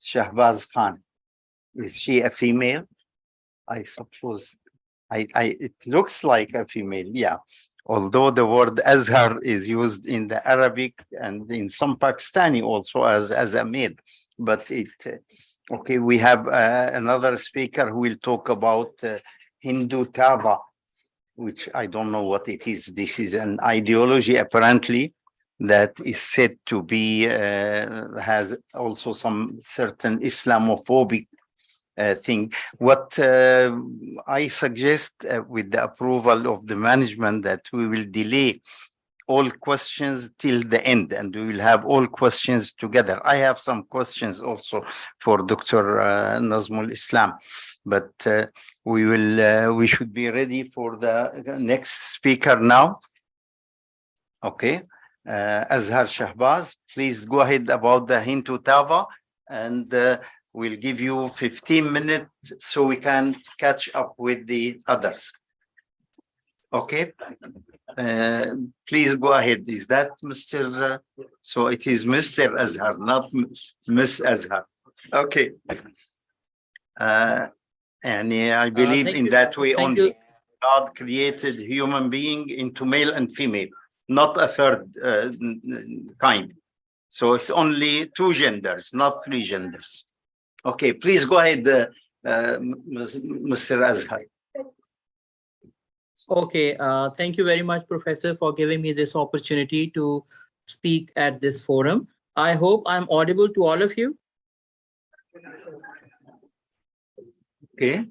Shahbaz Khan. Is she a female? I suppose. It looks like a female, yeah. Although the word Azhar is used in the Arabic and in some Pakistani also as a male, but okay. We have another speaker who will talk about Hindutva, which I don't know what it is. This is an ideology apparently that is said to be has also some certain Islamophobic thing. What I suggest, with the approval of the management, that we will delay all questions till the end, and we will have all questions together. I have some questions also for Dr. Nazmul Islam, but we should be ready for the next speaker now. Okay. Azhar Shahbaz, please go ahead about the Hindutva, and we'll give you 15 minutes so we can catch up with the others. Okay. Please go ahead. Is that Mr. So it is Mr. Azhar, not Miss Azhar. Okay. And I believe in that way only. God created human being into male and female, not a third kind. So it's only two genders, not three genders. Okay, please go ahead, Mr. Azhar. Okay, thank you very much, Professor, for giving me this opportunity to speak at this forum. I hope I'm audible to all of you. Okay.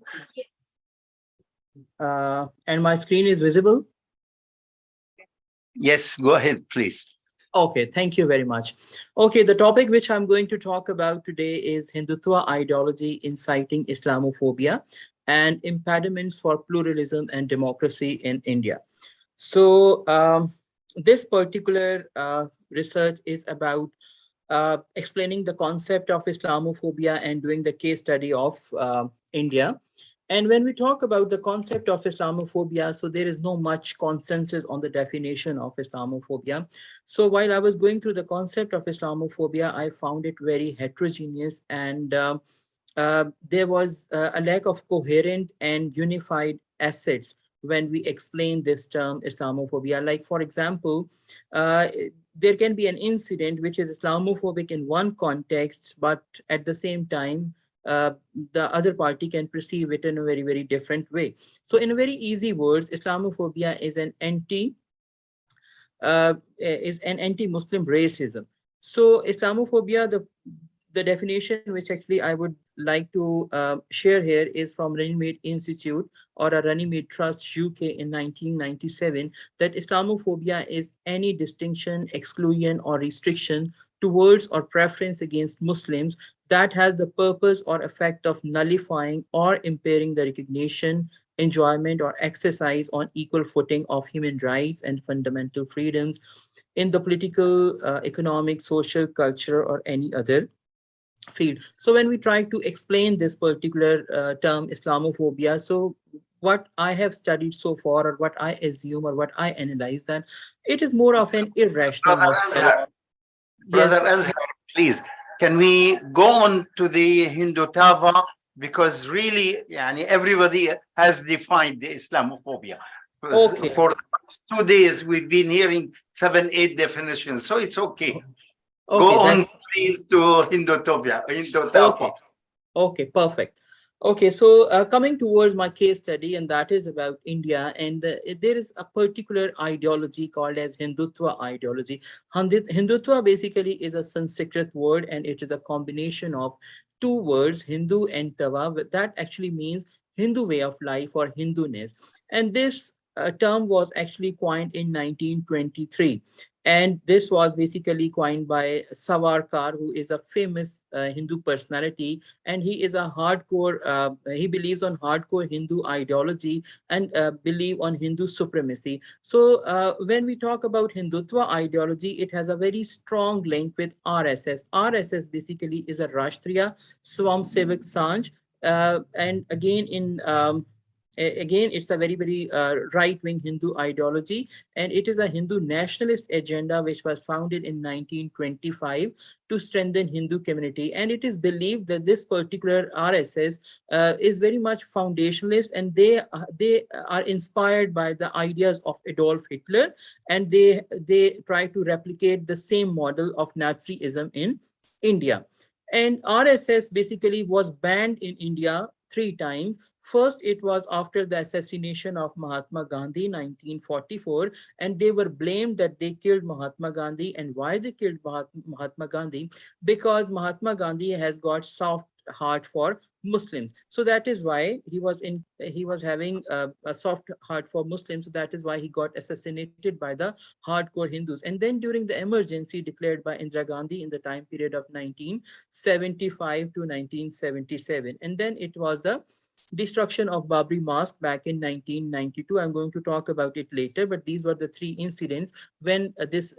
And my screen is visible? Yes, go ahead, please. Okay, thank you very much. Okay, the topic which I'm going to talk about today is Hindutva ideology inciting Islamophobia and impediments for pluralism and democracy in India. So this particular research is about explaining the concept of Islamophobia and doing the case study of India. And when we talk about the concept of Islamophobia, so there is no much consensus on the definition of Islamophobia. So while I was going through the concept of Islamophobia, I found it very heterogeneous, and there was a lack of coherent and unified assets when we explain this term Islamophobia. Like, for example, there can be an incident which is Islamophobic in one context, but at the same time, the other party can perceive it in a very, very different way. So in very easy words, Islamophobia is an anti-Muslim racism. So Islamophobia, the definition which actually I would like to share here is from Runnymede Institute or a Runnymede Trust UK in 1997, that Islamophobia is any distinction, exclusion, or restriction towards or preference against Muslims that has the purpose or effect of nullifying or impairing the recognition, enjoyment, or exercise on equal footing of human rights and fundamental freedoms in the political, economic, social, cultural, or any other field. So when we try to explain this particular term Islamophobia, so what I have studied so far, or what I assume, or what I analyze, that it is more of an irrational hostility. Brother Azhar, please, can we go on to the Hindutva? Because really, everybody has defined the Islamophobia. Okay. For the past 2 days, we've been hearing 7, 8 definitions, so it's okay. Go on, please, to Hindutva. Okay, perfect. Okay, so coming towards my case study, and that is about India, and there is a particular ideology called as Hindutva ideology. Hindutva basically is a Sanskrit word, and it is a combination of two words, Hindu and Tava, that actually means Hindu way of life or Hinduness. And this term was actually coined in 1923. And this was basically coined by Savarkar, who is a famous Hindu personality, and he is a hardcore, he believes on hardcore Hindu ideology and believe on Hindu supremacy. So when we talk about Hindutva ideology, it has a very strong link with RSS. RSS basically is a Rashtriya Swamsevak Sanj. And again, in Again, it's a very right-wing Hindu ideology, and it is a Hindu nationalist agenda which was founded in 1925 to strengthen Hindu community. And it is believed that this particular RSS is very much foundationalist, and they are inspired by the ideas of Adolf Hitler, and they try to replicate the same model of Nazism in India. And RSS basically was banned in India three times. First, it was after the assassination of Mahatma Gandhi, 1944, and they were blamed that they killed Mahatma Gandhi. And why they killed Mahatma Gandhi? Because Mahatma Gandhi has got soft heart for Muslims. So that is why he was having a soft heart for Muslims. So that is why he got assassinated by the hardcore Hindus. And then during the emergency declared by Indira Gandhi in the time period of 1975 to 1977, and then it was the destruction of Babri Mosque back in 1992. I'm going to talk about it later, but these were the three incidents when this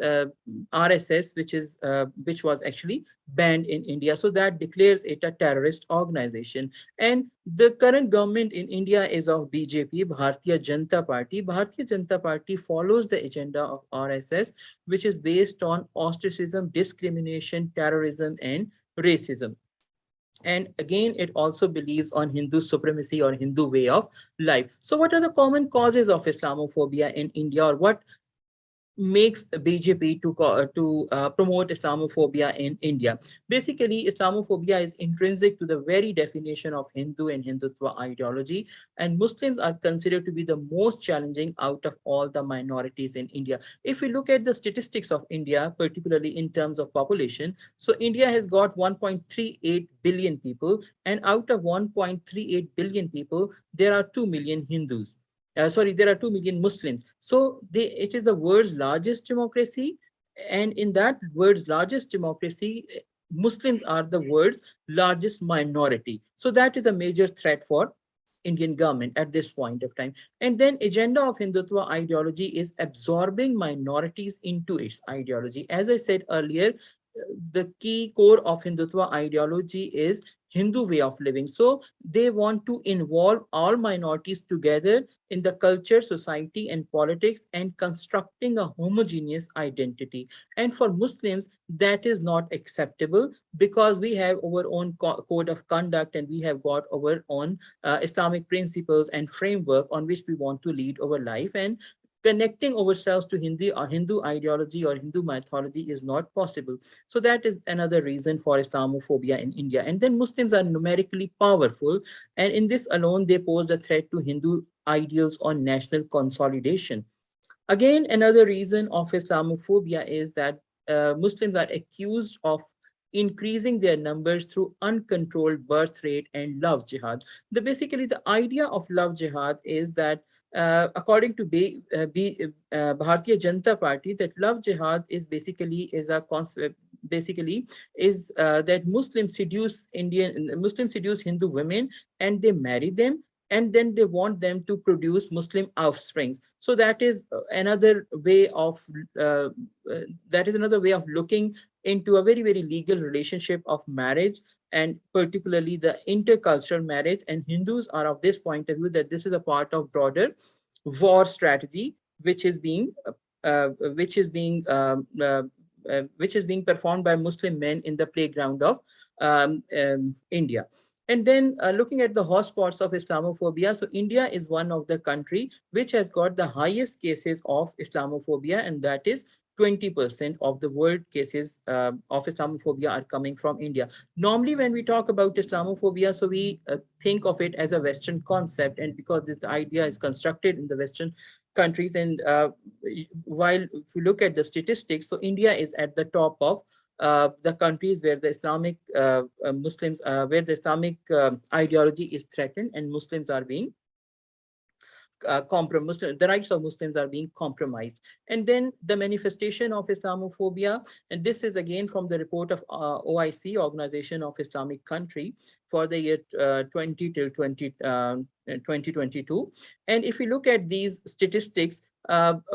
RSS, which was actually banned in India. So that declares it a terrorist organization. And the current government in India is of BJP, Bharatiya Janata Party. Bharatiya Janata Party follows the agenda of RSS, which is based on ostracism, discrimination, terrorism, and racism. And again, it also believes on Hindu supremacy or Hindu way of life. So what are the common causes of Islamophobia in India, or what makes the BJP to promote Islamophobia in India? Basically, Islamophobia is intrinsic to the very definition of Hindu and Hindutva ideology, and Muslims are considered to be the most challenging out of all the minorities in India. If we look at the statistics of India, particularly in terms of population, so India has got 1.38 billion people, and out of 1.38 billion people, there are 2 million Hindus. There are 2 million Muslims. So it is the world's largest democracy. And in that world's largest democracy, Muslims are the world's largest minority. So that is a major threat for Indian government at this point of time. And then agenda of Hindutva ideology is absorbing minorities into its ideology. As I said earlier, the key core of Hindutva ideology is Hindu way of living. So they want to involve all minorities together in the culture, society, and politics, and constructing a homogeneous identity. And for Muslims, that is not acceptable, because we have our own code of conduct, and we have got our own Islamic principles and framework on which we want to lead our life. And connecting ourselves to Hindu ideology or Hindu mythology is not possible. So that is another reason for Islamophobia in India. And then Muslims are numerically powerful, and in this alone, they pose a threat to Hindu ideals on national consolidation. Again, another reason of Islamophobia is that Muslims are accused of increasing their numbers through uncontrolled birth rate and love jihad. Basically, the idea of love jihad is that, according to Bharatiya Janata Party, that love jihad is basically is a concept. Basically, is that Muslims seduce Hindu women, and they marry them, and then they want them to produce Muslim offsprings. So uh, that is another way of looking into a very legal relationship of marriage, and particularly the intercultural marriage. And Hindus are of this point of view that this is a part of broader war strategy, which is being performed by Muslim men in the playground of India. And then looking at the hotspots of Islamophobia, so India is one of the country which has got the highest cases of Islamophobia, and that is 20% of the world cases of Islamophobia are coming from India. Normally, when we talk about Islamophobia, so we think of it as a Western concept, and because this idea is constructed in the Western countries, and while if you look at the statistics, so India is at the top of the countries where the Islamic Muslims, where the Islamic ideology is threatened, and Muslims are being the rights of Muslims are being compromised. And then the manifestation of Islamophobia, and this is again from the report of OIC, Organization of Islamic Country, for the year 2022. And if we look at these statistics,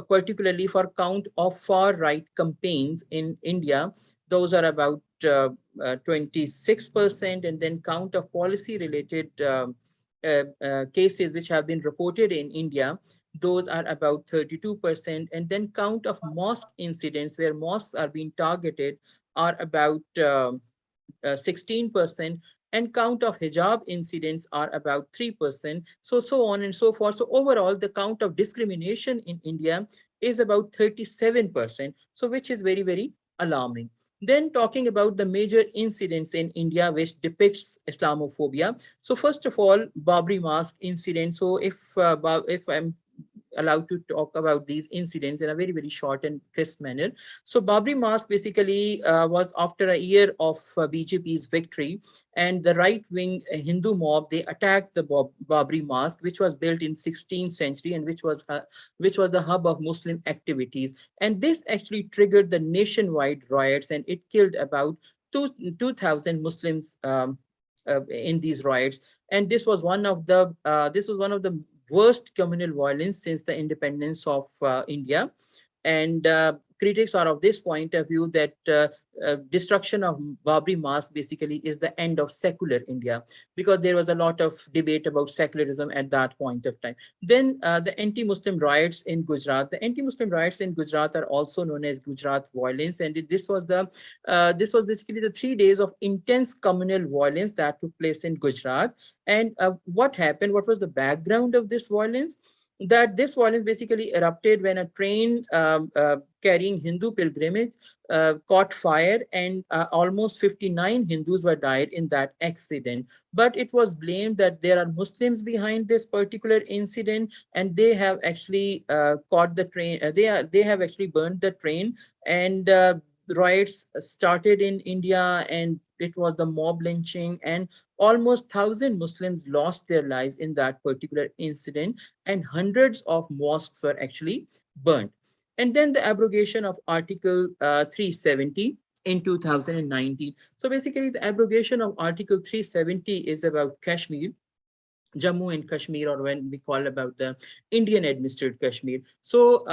particularly for count of far right campaigns in India, those are about 26%, and then count of policy related cases which have been reported in India, those are about 32%. And then count of mosque incidents where mosques are being targeted are about 16%, and count of hijab incidents are about 3%. So on and so forth. So overall, the count of discrimination in India is about 37%. So which is very, very alarming. Then talking about the major incidents in India which depicts Islamophobia. So first of all, Babri Mosque incident. So if I'm allowed to talk about these incidents in a very, very short and crisp manner. So Babri Mosque basically was after a year of BJP's victory, and the right-wing Hindu mob, they attacked the Babri Mosque, which was built in 16th century and which was the hub of Muslim activities. And this actually triggered the nationwide riots, and it killed about 2,000 Muslims in these riots. And this was one of the worst communal violence since the independence of India. And critics are of this point of view that destruction of Babri Mosque basically is the end of secular India, because there was a lot of debate about secularism at that point of time. Then the anti-Muslim riots in Gujarat. The anti-Muslim riots in Gujarat are also known as Gujarat violence, and this was basically the 3 days of intense communal violence that took place in Gujarat. And what happened? What was the background of this violence? That this violence basically erupted when a train carrying Hindu pilgrimage caught fire, and almost 59 Hindus were died in that accident. But it was blamed that there are Muslims behind this particular incident, and they have actually caught the train. They have actually burned the train, and riots started in India, and it was the mob lynching, and almost 1,000 Muslims lost their lives in that particular incident, and hundreds of mosques were actually burnt. And then the abrogation of Article 370 in 2019. So basically, the abrogation of Article 370 is about Kashmir, Jammu and Kashmir, or when we call about the Indian administered Kashmir. So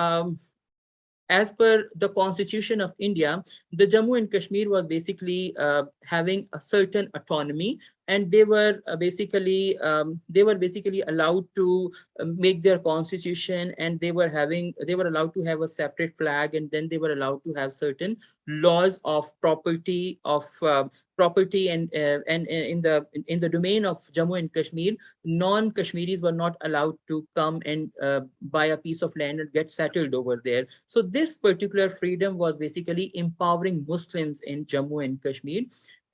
as per the Constitution of India, the Jammu and Kashmir was basically having a certain autonomy, and they were basically allowed to make their constitution, and they were allowed to have a separate flag, and then they were allowed to have certain laws of property and in the domain of Jammu and Kashmir, non-Kashmiris were not allowed to come and buy a piece of land and get settled over there. So this particular freedom was basically empowering Muslims in Jammu and Kashmir.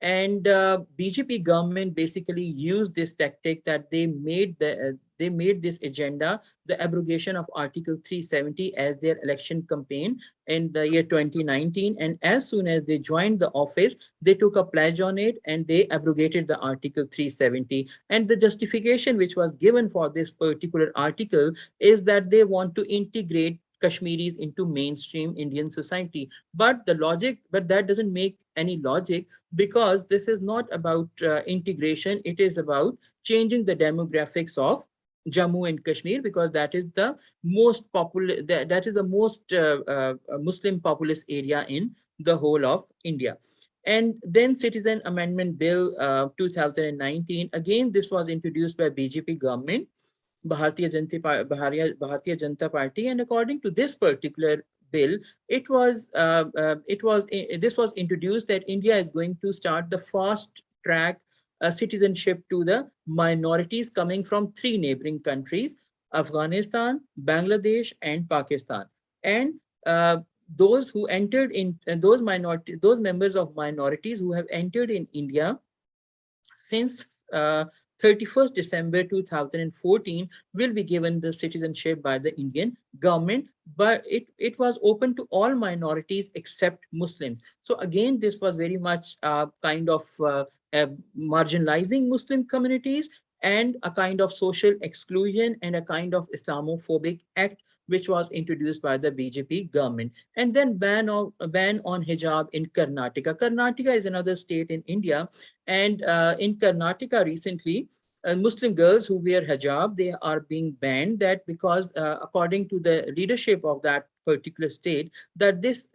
And BJP government basically used this tactic, that they made this agenda, the abrogation of Article 370, as their election campaign in the year 2019. And as soon as they joined the office, they took a pledge on it, and they abrogated the Article 370. And the justification which was given for this particular article is that they want to integrate Kashmiris into mainstream Indian society. But that doesn't make any logic, because this is not about integration. It is about changing the demographics of Jammu and Kashmir, because that is the most popular, that is the most Muslim populous area in the whole of India. And then Citizen Amendment Bill 2019, again, this was introduced by BJP government, Bharatiya Janata Party, and according to this particular bill, this was introduced that India is going to start the fast track citizenship to the minorities coming from 3 neighboring countries: Afghanistan, Bangladesh, and Pakistan. And those who entered in those members of minorities who have entered in India since 31st December 2014 will be given the citizenship by the Indian government, but it was open to all minorities except Muslims. So again, this was very much kind of marginalizing Muslim communities, and a kind of social exclusion, and a kind of Islamophobic act which was introduced by the BJP government. And then ban on hijab in Karnataka. Karnataka is another state in India, and in Karnataka recently, Muslim girls who wear hijab, they are being banned, that because according to the leadership of that particular state, that this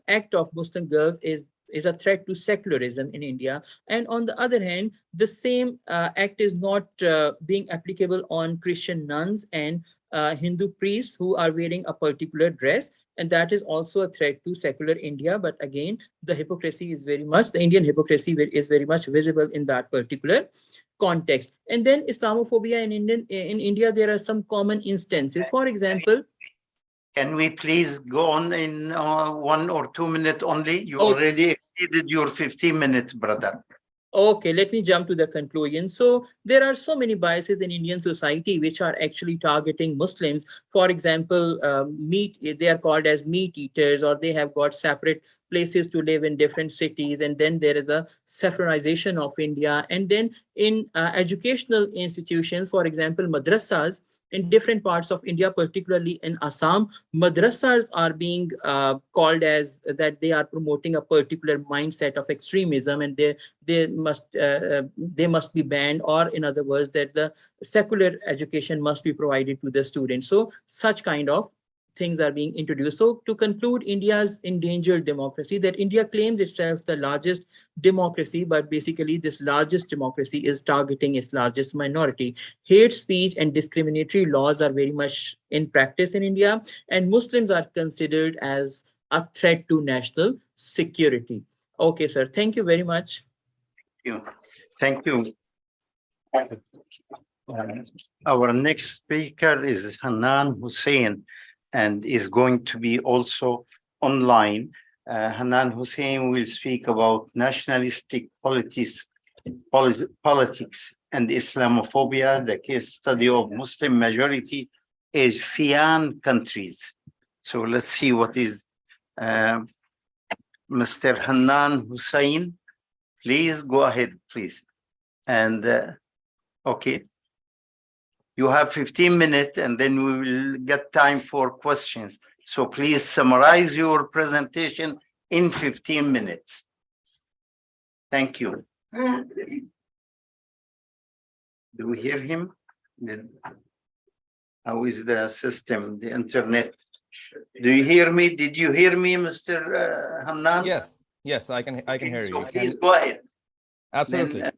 act of Muslim girls is is a threat to secularism in India. And on the other hand, the same act is not being applicable on Christian nuns and Hindu priests who are wearing a particular dress. And that is also a threat to secular India. But again, the hypocrisy is very much, the Indian hypocrisy is very much visible in that particular context. And then Islamophobia in India, there are some common instances. For example, can we please go on in 1 or 2 minutes only? You oh, already exceeded your 15 minutes, brother. okay, let me jump to the conclusion. So there are so many biases in Indian society which are actually targeting Muslims. For example, they are called as meat eaters, or they have got separate places to live in different cities. And then there is a saffronization of India. And then in educational institutions, for example, madrasas, in different parts of India, particularly in Assam, madrasas are being called as that they are promoting a particular mindset of extremism, and they must be banned, or in other words, that the secular education must be provided to the students. So such kind of things are being introduced. So to conclude, India's endangered democracy, that India claims itself the largest democracy, but basically this largest democracy is targeting its largest minority. Hate speech and discriminatory laws are very much in practice in India, and Muslims are considered as a threat to national security. Okay, sir. Thank you very much. Thank you. Our next speaker is Hannan Hussain, and is going to be also online. Hannan Hussain will speak about nationalistic politics and Islamophobia, the case study of Muslim majority Asian countries. So let's see what is Mr. Hannan Hussain. Please go ahead, please. And okay. You have 15 minutes, and then we will get time for questions. So please summarize your presentation in 15 minutes. Thank you. Do we hear him? How is the system, the internet? Do you hear me? Did you hear me, Mr. Hannan? Yes, I can hear you. Please go ahead. Absolutely.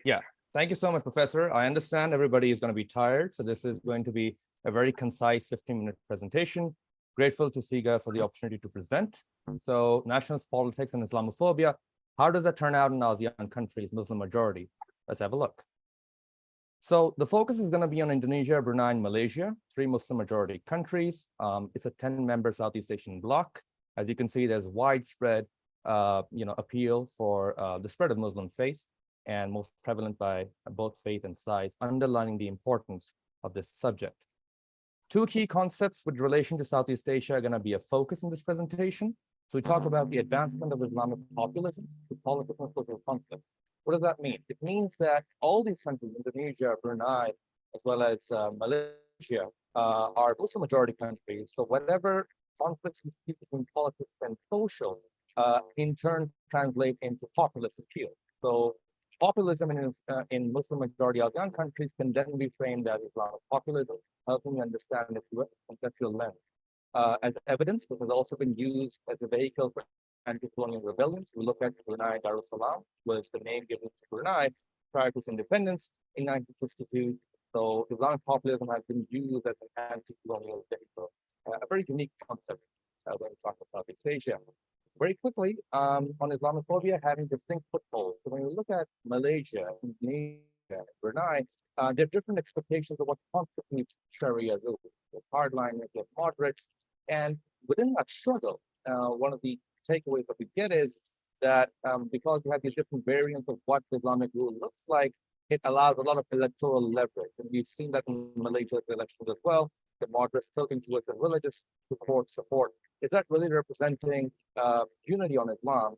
Yeah. Thank you so much, Professor. I understand everybody is going to be tired, so this is going to be a very concise 15-minute presentation. Grateful to SIGA for the opportunity to present. So, nationalist politics and Islamophobia, how does that turn out in ASEAN countries, Muslim majority? Let's have a look. So, the focus is going to be on Indonesia, Brunei, and Malaysia, 3 Muslim majority countries. It's a 10-member Southeast Asian bloc. As you can see, there's widespread, appeal for the spread of Muslim faith, and most prevalent by both faith and size, underlining the importance of this subject. 2 key concepts with relation to Southeast Asia are going to be a focus in this presentation. So we talk about the advancement of Islamic populism to political and social conflict. What does that mean? It means that all these countries, Indonesia, Brunei, as well as Malaysia, are Muslim majority countries. So whatever conflicts we see between politics and social, in turn translate into populist appeal. So populism in Muslim majority ASEAN countries can then be framed as Islamic populism, helping you understand it through a conceptual lens. As evidence, this has also been used as a vehicle for anti-colonial rebellions. We look at Brunei Darussalam, was the name given to Brunei prior to its independence in 1962. So Islamic populism has been used as an anti-colonial vehicle, a very unique concept when we talk about Southeast Asia. Very quickly, on Islamophobia having distinct footholds. So when we look at Malaysia, Indonesia, Brunei, there are different expectations of what constitutes Sharia rule. The hardliners, the moderates, and within that struggle, one of the takeaways that we get is that because we have these different variants of what Islamic rule looks like, it allows a lot of electoral leverage. And we've seen that in Malaysia's elections as well. The moderates tilting towards the religious support. Is that really representing unity on Islam?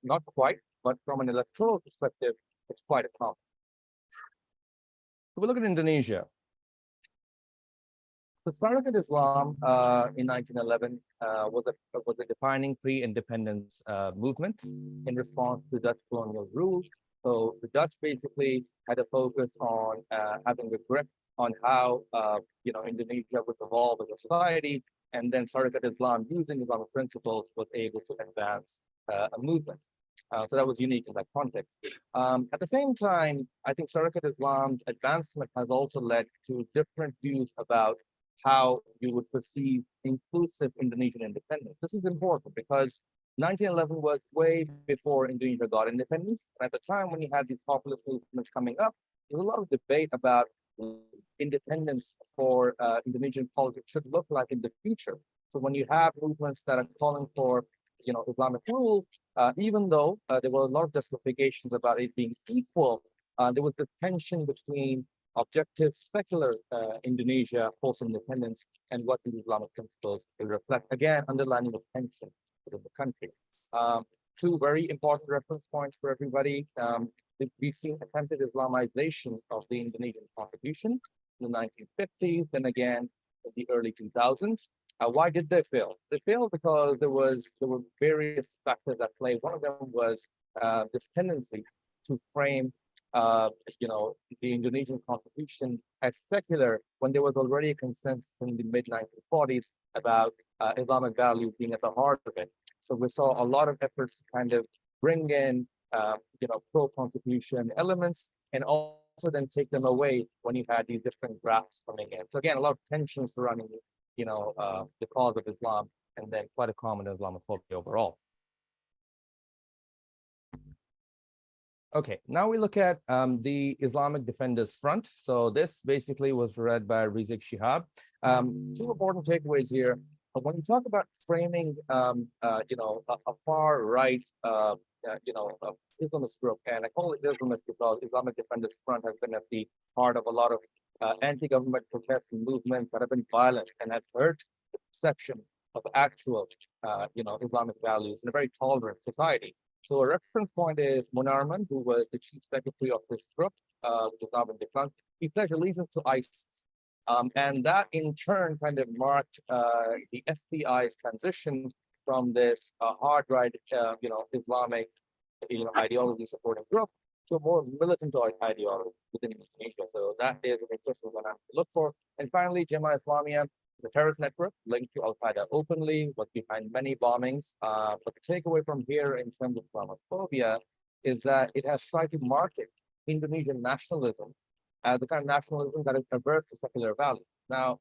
Not quite, but from an electoral perspective, it's quite a compliment. So we look at Indonesia. The surrogate Islam in 1911 was a defining pre-independence movement in response to Dutch colonial rule. So the Dutch basically had a focus on having a grip on how Indonesia would evolve as a society, and then surrogate Islam, using Islamic principles, was able to advance a movement. So that was unique in that context. At the same time, I think surrogate Islam's advancement has also led to different views about how you would perceive inclusive Indonesian independence. This is important because 1911 was way before Indonesia got independence. At the time when you had these populist movements coming up, there was a lot of debate about independence for Indonesian politics should look like in the future. So when you have movements that are calling for, Islamic rule, even though there were a lot of justifications about it being equal, there was this tension between objective secular Indonesia post-independence and what the Islamic principles will reflect. Again, underlining the tension within the country. Two very important reference points for everybody. We've seen attempted Islamization of the Indonesian constitution in the 1950s, then again in the early 2000s. Why did they fail? They failed because there were various factors at play. One of them was this tendency to frame the Indonesian constitution as secular when there was already a consensus in the mid-1940s about Islamic values being at the heart of it. So we saw a lot of efforts to kind of bring in pro-constitution elements and also then take them away when you had these different drafts coming in. So again, a lot of tension surrounding the cause of Islam, and then quite a common Islamophobia overall. Okay, now we look at the Islamic Defenders Front. So this basically was led by Rizik Shihab. Two important takeaways here. When you talk about framing, a far right, Islamist group, and I call it Islamist because Islamic Defenders Front has been at the heart of a lot of anti-government protests and movements that have been violent and have hurt the perception of actual, Islamic values in a very tolerant society. So a reference point is Munarman, who was the chief secretary of this group, which is now been defunct. He pledged allegiance to ISIS. And that in turn kind of marked the SPI's transition from this hard right, Islamic, ideology supporting group to a more militant ideology within Indonesia. So that is an interesting one to look for. And finally, Jemaah Islamiyah, the terrorist network linked to Al-Qaeda openly, was behind many bombings. But the takeaway from here in terms of Islamophobia is that it has tried to market Indonesian nationalism as the kind of nationalism that is averse to secular values. Now,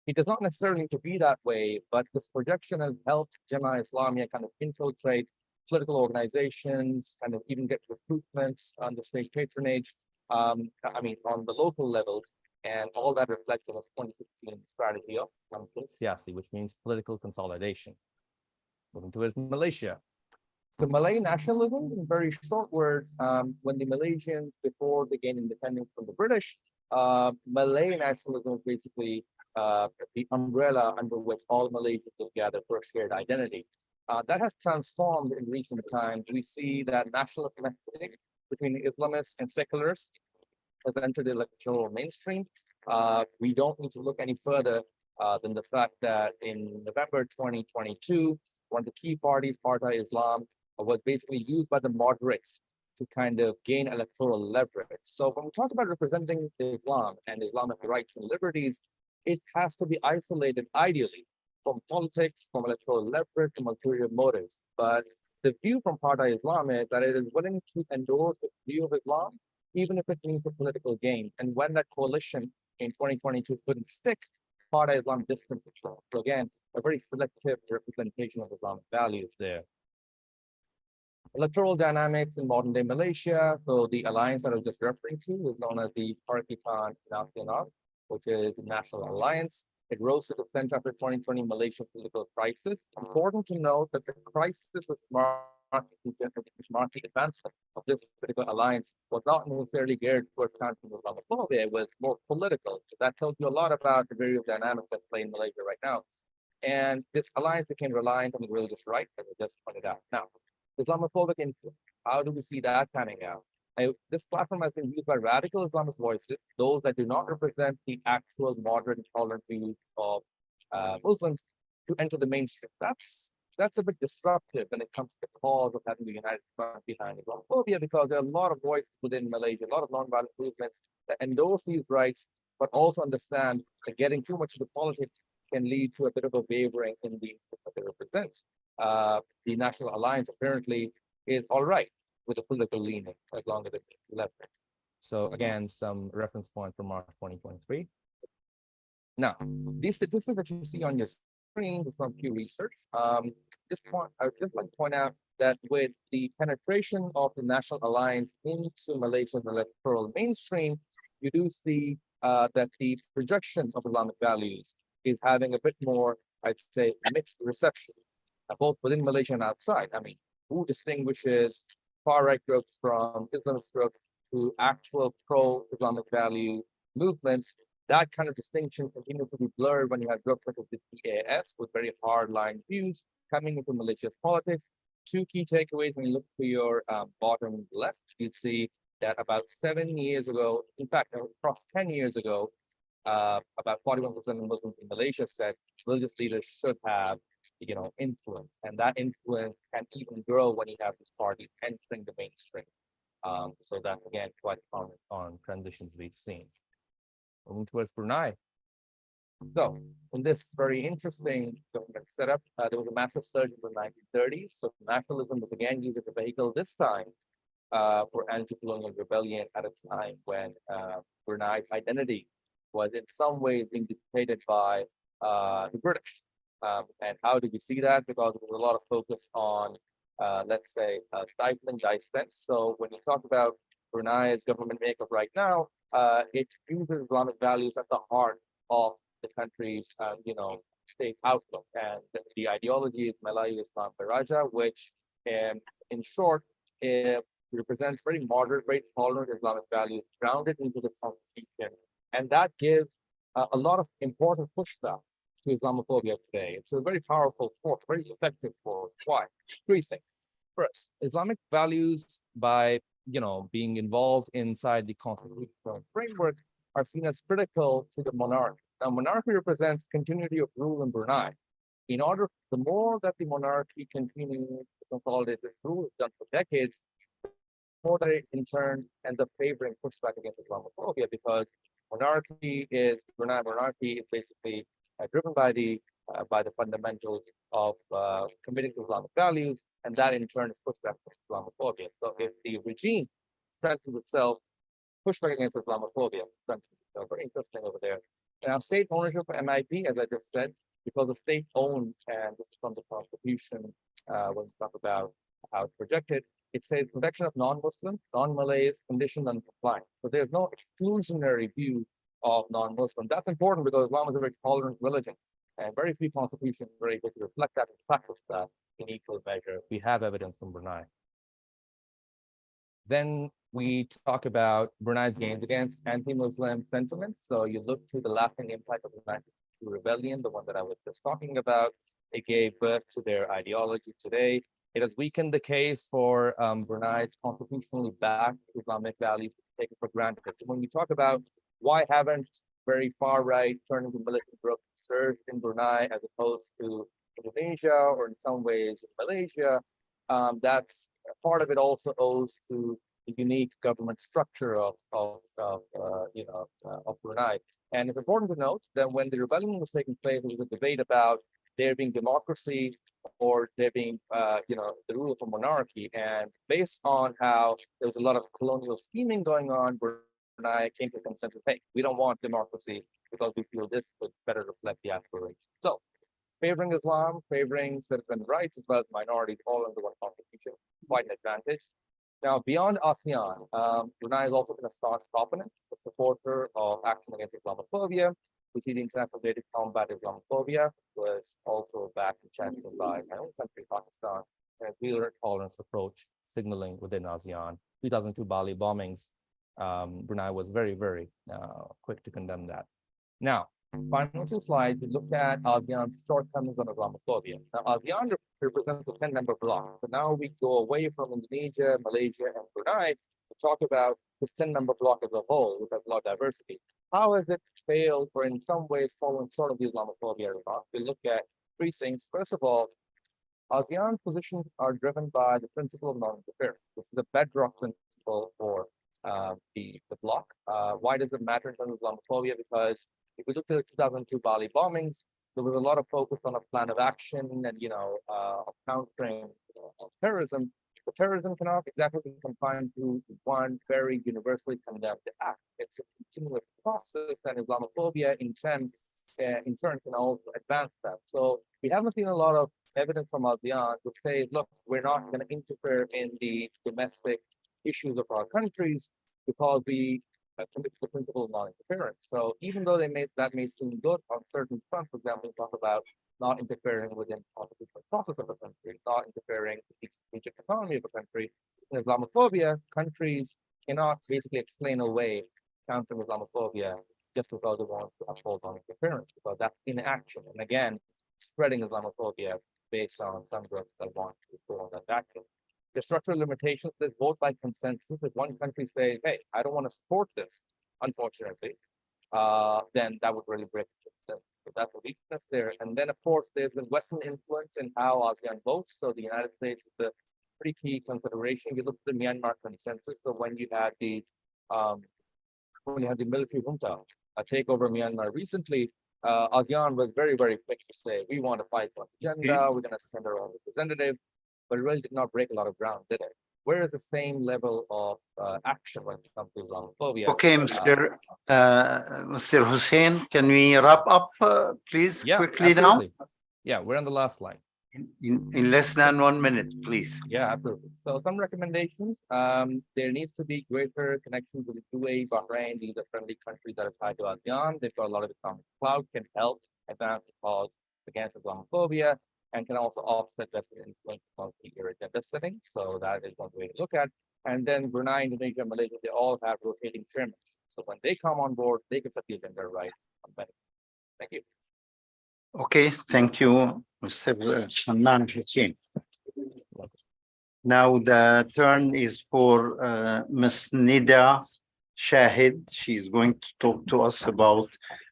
it does not necessarily need to be that way, but this projection has helped Jemaah Islamiyah kind of infiltrate political organizations, kind of even get recruitments under state patronage, on the local levels, and all that reflects in this 2016 strategy of Siyasi, which means political consolidation. Moving towards Malaysia. So Malay nationalism, in very short words, when the Malaysians, before they gained independence from the British, Malay nationalism is basically the umbrella under which all Malaysians will gather for a shared identity. That has transformed in recent times. We see that nationalist messaging between Islamists and secularists has entered the electoral mainstream. We don't need to look any further than the fact that in November 2022, one of the key parties, Partai Islam, was basically used by the moderates to kind of gain electoral leverage. So when we talk about representing Islam and Islamic rights and liberties, it has to be isolated ideally from politics, from electoral leverage, from ulterior motives. But the view from Partai Islam is that it is willing to endorse the view of Islam, even if it means a political gain. And when that coalition in 2022 couldn't stick, Partai Islam distanced itself. So again, a very selective representation of Islamic values there. Electoral dynamics in modern day Malaysia. So the alliance that I was just referring to is known as the Perikatan Nasional, which is the National Alliance. It rose to the center of the 2020 Malaysian political crisis. Important to note that the crisis was marked the advancement of this political alliance was not necessarily geared towards countering Islamophobia, it was more political. So that tells you a lot about the various dynamics at play in Malaysia right now. And this alliance became reliant on the religious right, as I just pointed out. Now, Islamophobic influence, how do we see that panning out? This platform has been used by radical Islamist voices, those that do not represent the actual moderate and tolerant views of Muslims, to enter the mainstream. That's a bit disruptive when it comes to the cause of having the United Front behind Islamophobia, because there are a lot of voices within Malaysia, a lot of nonviolent movements that endorse these rights, but also understand that getting too much into politics can lead to a bit of a wavering in the interest that they represent. the National Alliance apparently is all right with the political leaning, as long as it's left. So again, some reference point from March 2023. Now, these statistics that you see on your screen is from Pew Research. I would just like to point out that with the penetration of the National Alliance into Malaysia's electoral mainstream, you do see that the projection of Islamic values is having a bit more, I'd say, mixed reception, both within Malaysia and outside. I mean, who distinguishes far-right groups from Islamist groups to actual pro-Islamic value movements? That kind of distinction continues to be blurred when you have groups such as the PAS with very hard-line views coming into Malaysia's politics. Two key takeaways when you look to your bottom left, you'd see that about 7 years ago, in fact, across 10 years ago, about 41% of Muslims in Malaysia said religious leaders should have, influence, and that influence can even grow when you have this party entering the mainstream. So that's again quite common on transitions we've seen. Moving towards Brunei. So in this very interesting government setup, there was a massive surge in the 1930s. So nationalism was again used as a vehicle this time for anti-colonial rebellion at a time when Brunei's identity was in some ways being dictated by the British. And how did we see that? Because there was a lot of focus on, let's say, stifling dissent. So when you talk about Brunei's government makeup right now, it uses Islamic values at the heart of the country's, state outlook. And the ideology is Melayu Islam Baraja, which, in short, represents very moderate, very tolerant Islamic values grounded into the constitution. And that gives a lot of important pushback to Islamophobia today. It's a very powerful force, very effective force. Why? Three things. First, Islamic values, by being involved inside the constitutional framework, are seen as critical to the monarchy. Now, monarchy represents continuity of rule in Brunei. In order, the more that the monarchy continues to consolidate its rule, it's done for decades, the more that it in turn ends up favoring pushback against Islamophobia, because Brunei monarchy is basically driven by the fundamentals of committing to Islamic values, and that in turn is pushback against Islamophobia. So if the regime strengthens itself, pushback against Islamophobia strengthens itself. Very interesting over there. Now, state ownership for MIP, as I just said, because the state owned, and this is from the Constitution when we talk about how it's projected, it says protection of non-Muslims, non-Malays, conditioned and compliant. So there's no exclusionary view of non-Muslim. That's important because Islam is a very tolerant religion, and very few constitutions are able to reflect that and practice that in equal measure. We have evidence from Brunei. Then we talk about Brunei's gains against anti-Muslim sentiments. So you look to the lasting impact of the 1962 rebellion, the one that I was just talking about. It gave birth to their ideology today. It has weakened the case for Brunei's constitutionally backed Islamic values taken for granted. So when we talk about why haven't very far-right turning to militant groups surged in Brunei as opposed to Indonesia or in some ways Malaysia, that's part of it also owes to the unique government structure of Brunei. And it's important to note that when the rebellion was taking place, there was a debate about there being democracy or there being, the rule of a monarchy. And based on how there was a lot of colonial scheming going on, Brunei came to the consensus, hey, we don't want democracy because we feel this would better reflect the aspirations. So favoring Islam, favoring citizen rights, as well as minorities, all under one constitution, quite an advantage. Now, beyond ASEAN, Brunei has also been a staunch proponent, a supporter of action against Islamophobia. We see the International Day to Combat Islamophobia was also backed and championed by my own country, Pakistan, and a zero tolerance approach signaling within ASEAN. 2002 Bali bombings, Brunei was very, very quick to condemn that. Now, final two slides, we look at ASEAN's shortcomings on Islamophobia. Now, ASEAN represents a 10-member bloc. So now we go away from Indonesia, Malaysia, and Brunei to talk about this 10-member bloc as a whole, which has a lot of diversity. How has it failed, or in some ways fallen short of the Islamophobia response? We look at three things. First of all, ASEAN's positions are driven by the principle of non-interference. This is a bedrock principle for the bloc. Why does it matter in terms of Islamophobia? Because if we look at the 2002 Bali bombings, there was a lot of focus on a plan of action and, of countering terrorism. But terrorism cannot exactly be confined to one very universally condemned act. It's a continuous process, and Islamophobia in turn can also advance that. So we haven't seen a lot of evidence from ASEAN to say, look, we're not going to interfere in the domestic issues of our countries because we commit to the principle of non-interference. So even though that may seem good on certain fronts, for example, we talk about not interfering within the constitutional process of a country, not interfering with the strategic economy of a country. In Islamophobia, countries cannot basically explain away countering Islamophobia just because they want to uphold non-interference, because that's inaction. And again, spreading Islamophobia based on some groups that want to go on that vacuum. The structural limitations that vote by consensus. If one country says, hey, I don't want to support this, unfortunately, then that would really break the consensus. So that's a weakness there. And then, of course, there's the Western influence in how ASEAN votes. So the United States is a pretty key consideration. You look at the Myanmar consensus. So when you had the military junta take over Myanmar recently, ASEAN was very, very quick to say, we want to fight one agenda, we're going to send our own representative, but it really did not break a lot of ground, did it? Where is the same level of action when it comes to Islamophobia? Okay, Mr. Hussain, can we wrap up, please, quickly absolutely. Now? Yeah, we're on the last line. In less than 1 minute, please. Yeah, absolutely. So some recommendations. There needs to be greater connections with UAE, Bahrain. These are friendly countries that are tied to ASEAN. They've got a lot of economic clout, can help advance the cause against Islamophobia, and can also offset Western influence on the agenda setting. So that is one way to look at. And then Brunei, Indonesia, Malaysia, they all have rotating chairmen. So when they come on board, they can set the agenda right. Thank you. Okay, thank you, Mr. Hannan Hussain. Now the turn is for Ms. Nidaa Shahid. She's going to talk to us about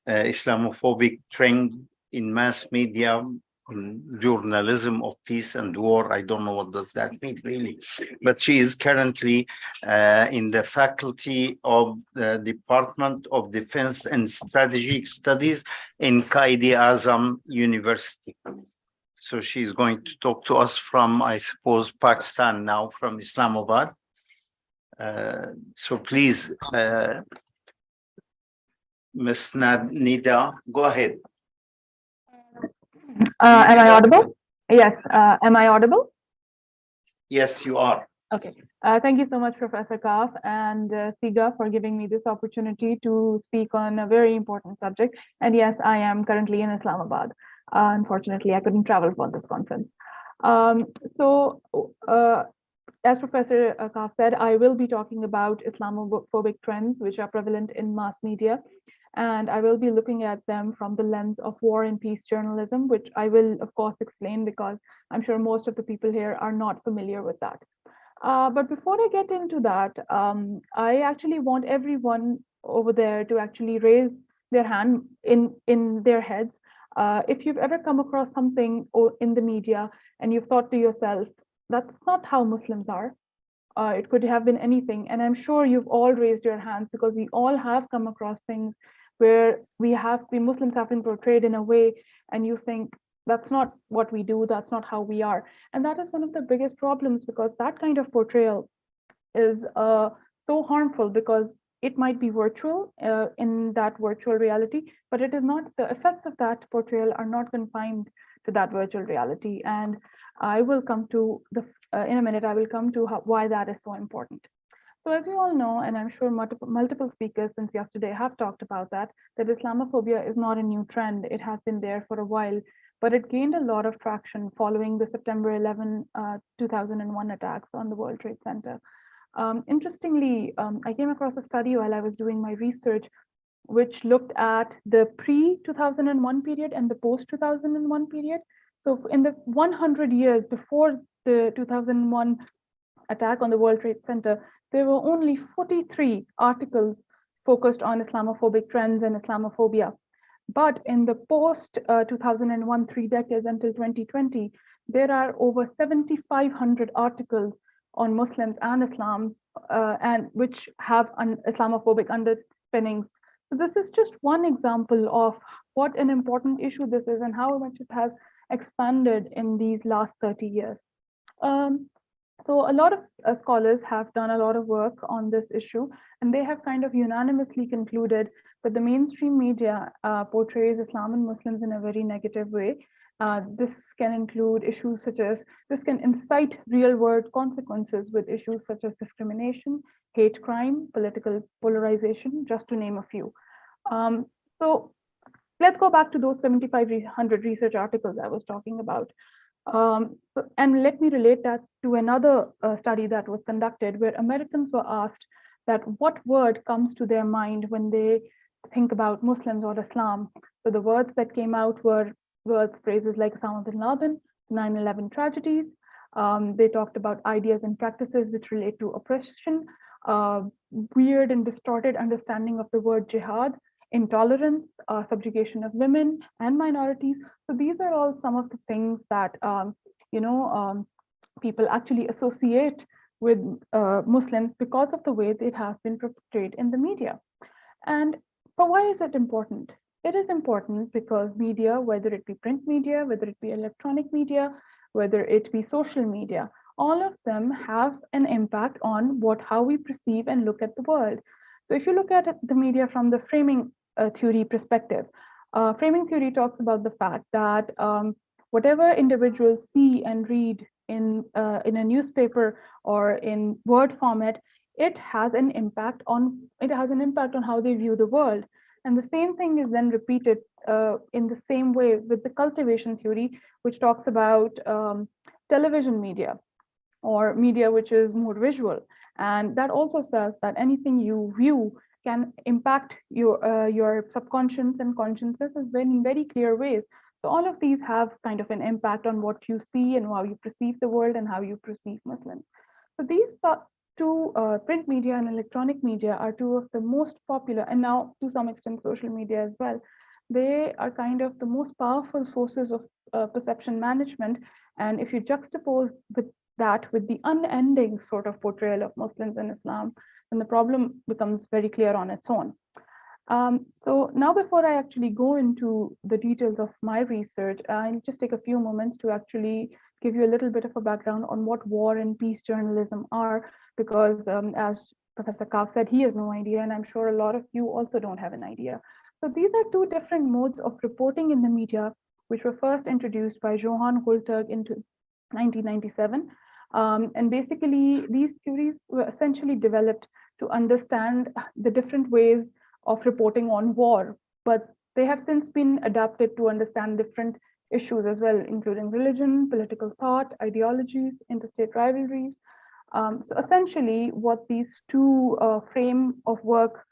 Islamophobic trend in mass media, in journalism of peace and war. I don't know what does that mean really, but she is currently in the faculty of the Department of Defense and Strategic Studies in Quaid-e-Azam University. So she's going to talk to us from, I suppose, Pakistan now, from Islamabad. So please, Ms. Nidaa, go ahead. Am I audible? Yes. Am I audible? Yes, you are. Okay. Thank you so much, Professor Kaf and Siga, for giving me this opportunity to speak on a very important subject. And yes, I am currently in Islamabad. Unfortunately, I couldn't travel for this conference. As Professor Kaf said, I will be talking about Islamophobic trends which are prevalent in mass media. And I will be looking at them from the lens of war and peace journalism, which I will, of course, explain because I'm sure most of the people here are not familiar with that. But before I get into that, I actually want everyone over there to actually raise their hand in their heads. If you've ever come across something in the media and you've thought to yourself, that's not how Muslims are. It could have been anything. And I'm sure you've all raised your hands because we all have come across things where we Muslims have been portrayed in a way and you think that's not what we do, that's not how we are. And that is one of the biggest problems because that kind of portrayal is so harmful because it might be virtual in that virtual reality, but it is not, the effects of that portrayal are not confined to that virtual reality. And I will come to, in a minute, I will come to why that is so important. So as we all know, and I'm sure multiple speakers since yesterday have talked about that Islamophobia is not a new trend. It has been there for a while, but it gained a lot of traction following the September 11, 2001 attacks on the World Trade Center. Interestingly, I came across a study while I was doing my research, which looked at the pre-2001 period and the post-2001 period. So in the 100 years before the 2001 attack on the World Trade Center, there were only 43 articles focused on Islamophobic trends and Islamophobia. But in the post-2001 3 decades until 2020, there are over 7,500 articles on Muslims and Islam, and which have Islamophobic underpinnings. So this is just one example of what an important issue this is and how much it has expanded in these last 30 years. So a lot of scholars have done a lot of work on this issue, and they have kind of unanimously concluded that the mainstream media portrays Islam and Muslims in a very negative way. This can include issues such as, this can incite real world consequences with issues such as discrimination, hate crime, political polarization, just to name a few. So let's go back to those 7,500 research articles I was talking about. And let me relate that to another study that was conducted where Americans were asked that what word comes to their mind when they think about Muslims or Islam. So the words that came out were phrases like Osama bin Laden, 9/11 tragedies. They talked about ideas and practices which relate to oppression, weird and distorted understanding of the word jihad, intolerance, subjugation of women and minorities. So these are all some of the things that people actually associate with Muslims because of the way it has been portrayed in the media. And but why is it important? It is important because media, whether it be print media, whether it be electronic media, whether it be social media, all of them have an impact on how we perceive and look at the world. So if you look at the media from the framing theory perspective, framing theory talks about the fact that whatever individuals see and read in a newspaper or in word format, it has an impact on how they view the world. And the same thing is then repeated in the same way with the cultivation theory, which talks about television media or media which is more visual. And that also says that anything you view can impact your subconscious and consciences in very clear ways. So all of these have kind of an impact on what you see and how you perceive the world and how you perceive Muslims. So these two, print media and electronic media, are two of the most popular, and now to some extent social media as well. They are kind of the most powerful sources of perception management. And if you juxtapose with the unending sort of portrayal of Muslims and Islam, then the problem becomes very clear on its own. So now, before I actually go into the details of my research, I'll just take a few moments to actually give you a little bit of a background on what war and peace journalism are, because as Professor Kauf said, he has no idea, and I'm sure a lot of you also don't have an idea. So these are two different modes of reporting in the media, which were first introduced by Johann Holterg in 1997. And basically, these theories were essentially developed to understand the different ways of reporting on war, but they have since been adapted to understand different issues as well, including religion, political thought, ideologies, interstate rivalries. So essentially, what these two frame of work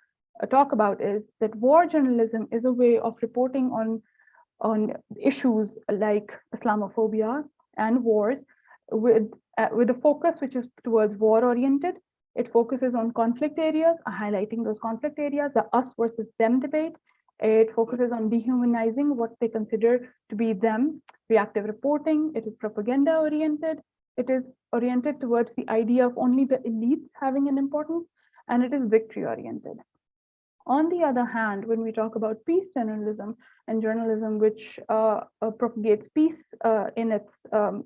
talk about is that war journalism is a way of reporting on issues like Islamophobia and wars with a focus which is towards war-oriented. It focuses on conflict areas, highlighting those conflict areas, the us versus them debate. It focuses on dehumanizing what they consider to be them, reactive reporting. It is propaganda-oriented. It is oriented towards the idea of only the elites having an importance, and it is victory-oriented. On the other hand, when we talk about peace journalism and journalism which propagates peace in its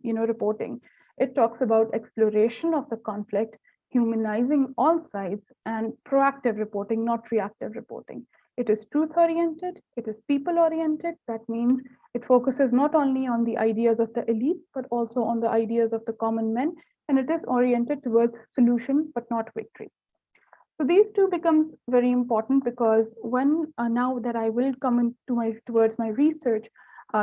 reporting, it talks about exploration of the conflict, humanizing all sides, and proactive reporting, not reactive reporting. It is truth-oriented, it is people-oriented. That means it focuses not only on the ideas of the elite, but also on the ideas of the common men, and it is oriented towards solution, but not victory. So these two becomes very important because when now that I will come towards my research,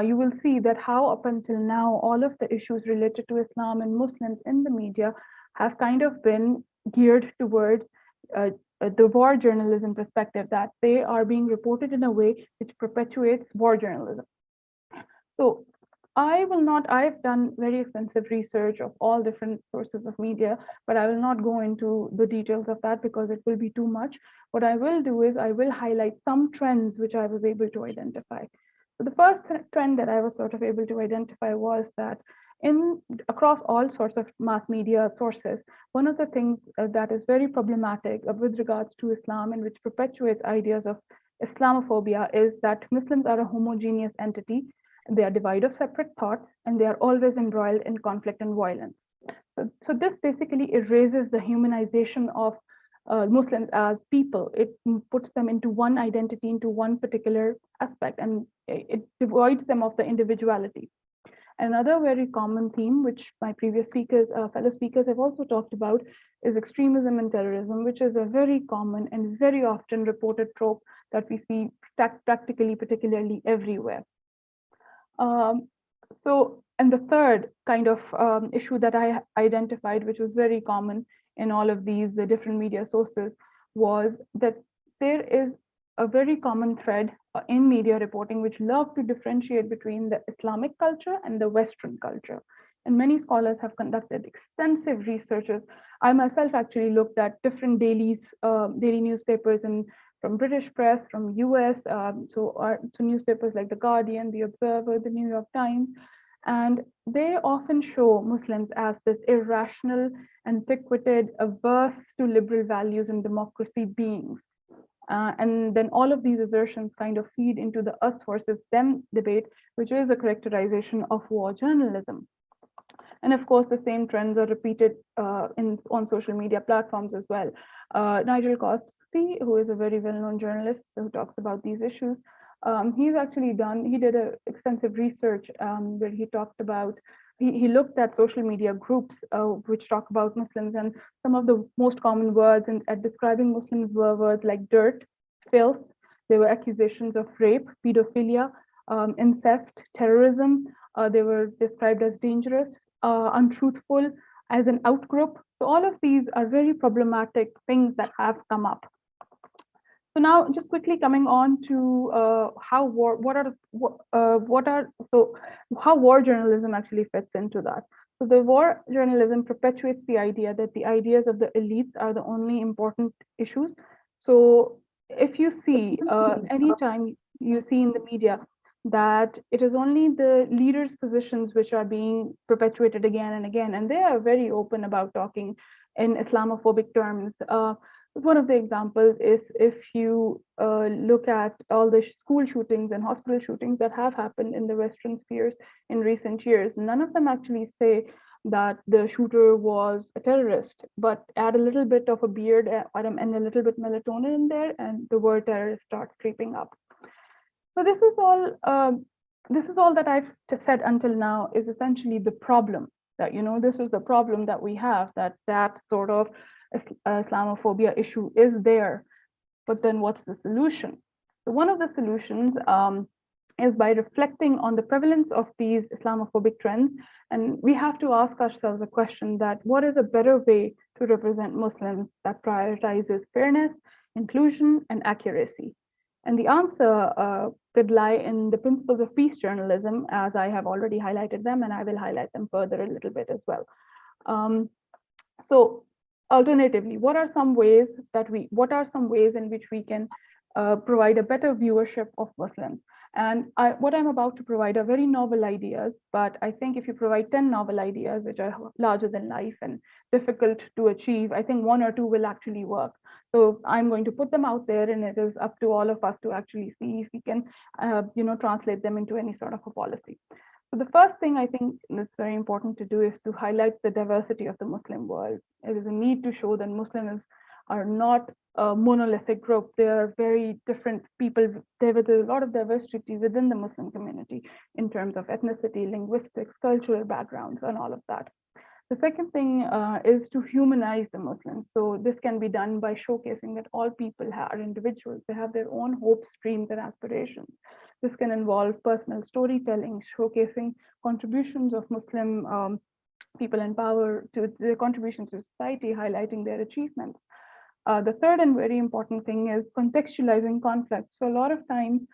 you will see that how up until now all of the issues related to Islam and Muslims in the media have kind of been geared towards the war journalism perspective, that they are being reported in a way which perpetuates war journalism. So I've done very extensive research of all different sources of media, but I will not go into the details of that because it will be too much. What I will do is I will highlight some trends which I was able to identify. So the first trend that I was sort of able to identify was that across all sorts of mass media sources, one of the things that is very problematic with regards to Islam and which perpetuates ideas of Islamophobia is that Muslims are a homogeneous entity. They are devoid of separate thoughts, and they are always embroiled in conflict and violence. So this basically erases the humanization of Muslims as people. It puts them into one identity, into one particular aspect, and it devoids them of the individuality. Another very common theme, which my previous speakers, fellow speakers have also talked about, is extremism and terrorism, which is a very common and very often reported trope that we see practically, particularly everywhere. And the third kind of issue that I identified, which was very common in all of these different media sources, was that there is a very common thread in media reporting which love to differentiate between the Islamic culture and the Western culture. And many scholars have conducted extensive researches. I myself actually looked at different daily newspapers from British press, from US, so newspapers like The Guardian, The Observer, The New York Times, and they often show Muslims as this irrational, antiquated, averse to liberal values and democracy beings. And then all of these assertions kind of feed into the us versus them debate, which is a characterization of war journalism. And of course, the same trends are repeated on social media platforms as well. Nigel Kosky, who is a very well-known journalist who talks about these issues, he did extensive research where he talked about, he looked at social media groups which talk about Muslims, and some of the most common words at describing Muslims were words like dirt, filth. There were accusations of rape, pedophilia, incest, terrorism. They were described as dangerous, untruthful, as an outgroup. So all of these are very problematic things that have come up. So now, just quickly coming on to how war journalism actually fits into that. So the war journalism perpetuates the idea that the ideas of the elites are the only important issues. So if you see anytime you see in the media that it is only the leaders' positions which are being perpetuated again and again, and they are very open about talking in Islamophobic terms. One of the examples is if you look at all the school shootings and hospital shootings that have happened in the Western spheres in recent years, none of them actually say that the shooter was a terrorist, but add a little bit of a beard and a little bit melatonin in there, and the word terrorist starts creeping up. So this is all that I've said until now is essentially the problem. That, you know, this is the problem that we have, that sort of Islamophobia issue is there, but then what's the solution? So one of the solutions is by reflecting on the prevalence of these Islamophobic trends, and we have to ask ourselves a question that what is a better way to represent Muslims that prioritizes fairness, inclusion, and accuracy? And the answer could lie in the principles of peace journalism, as I have already highlighted them, and I will highlight them further a little bit as well. So alternatively, what are some ways in which we can provide a better viewership of Muslims? And what I'm about to provide are very novel ideas, but I think if you provide 10 novel ideas, which are larger than life and difficult to achieve, I think 1 or 2 will actually work. So I'm going to put them out there, and it is up to all of us to actually see if we can, translate them into any sort of a policy. So the first thing I think that's very important to do is to highlight the diversity of the Muslim world. It is a need to show that Muslims are not a monolithic group. They are very different people. There is a lot of diversity within the Muslim community in terms of ethnicity, linguistics, cultural backgrounds, and all of that. The second thing is to humanize the Muslims. So this can be done by showcasing that all people are individuals. They have their own hopes, dreams, and aspirations. This can involve personal storytelling, showcasing contributions of Muslim people in power to their contributions to society, highlighting their achievements. The third and very important thing is contextualizing conflicts. So a lot of times,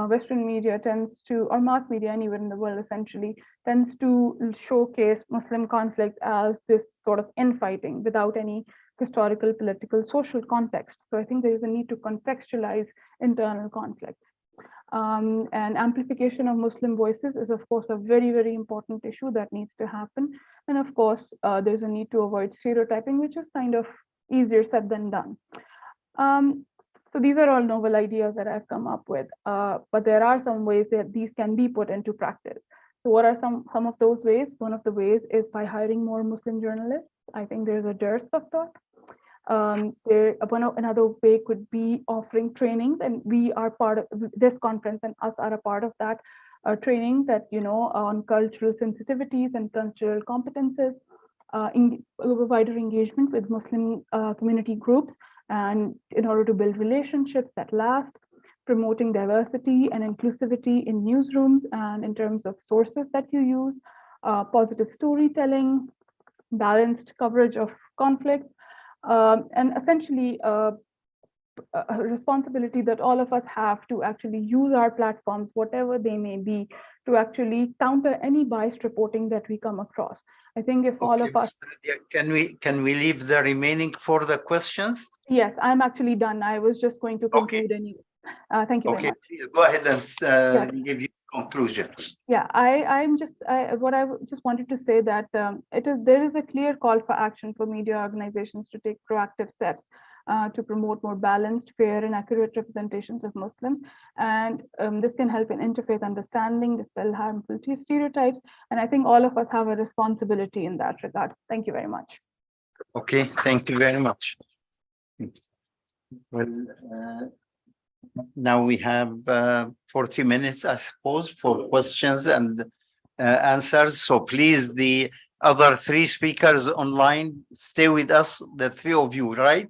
Western media tends to, or mass media anywhere in the world essentially, tends to showcase Muslim conflicts as this sort of infighting without any historical, political, social context. So I think there is a need to contextualize internal conflicts. And amplification of Muslim voices is, of course, a very, very important issue that needs to happen. And of course, there's a need to avoid stereotyping, which is kind of easier said than done. So these are all novel ideas that I've come up with, but there are some ways that these can be put into practice. So what are some of those ways? One of the ways is by hiring more Muslim journalists. I think there's a dearth of that. Another way could be offering trainings, and we are part of this conference, and us are a part of that training that, on cultural sensitivities and cultural competences, wider engagement with Muslim community groups, and in order to build relationships that last, promoting diversity and inclusivity in newsrooms and in terms of sources that you use, positive storytelling, balanced coverage of conflicts, and essentially a responsibility that all of us have to actually use our platforms, whatever they may be, to actually counter any biased reporting that we come across. I think if all of us... Can we leave the remaining for the questions? Yes, I'm actually done. I was just going to conclude anyway. Thank you very much. Please go ahead and give your conclusions. Yeah, what I just wanted to say that there is a clear call for action for media organizations to take proactive steps to promote more balanced, fair, and accurate representations of Muslims. And this can help in interfaith understanding, dispel harmful stereotypes. And I think all of us have a responsibility in that regard. Thank you very much. Okay, thank you very much. Well, now we have 40 minutes, I suppose, for questions and answers. So please, the other three speakers online, stay with us, the three of you, right?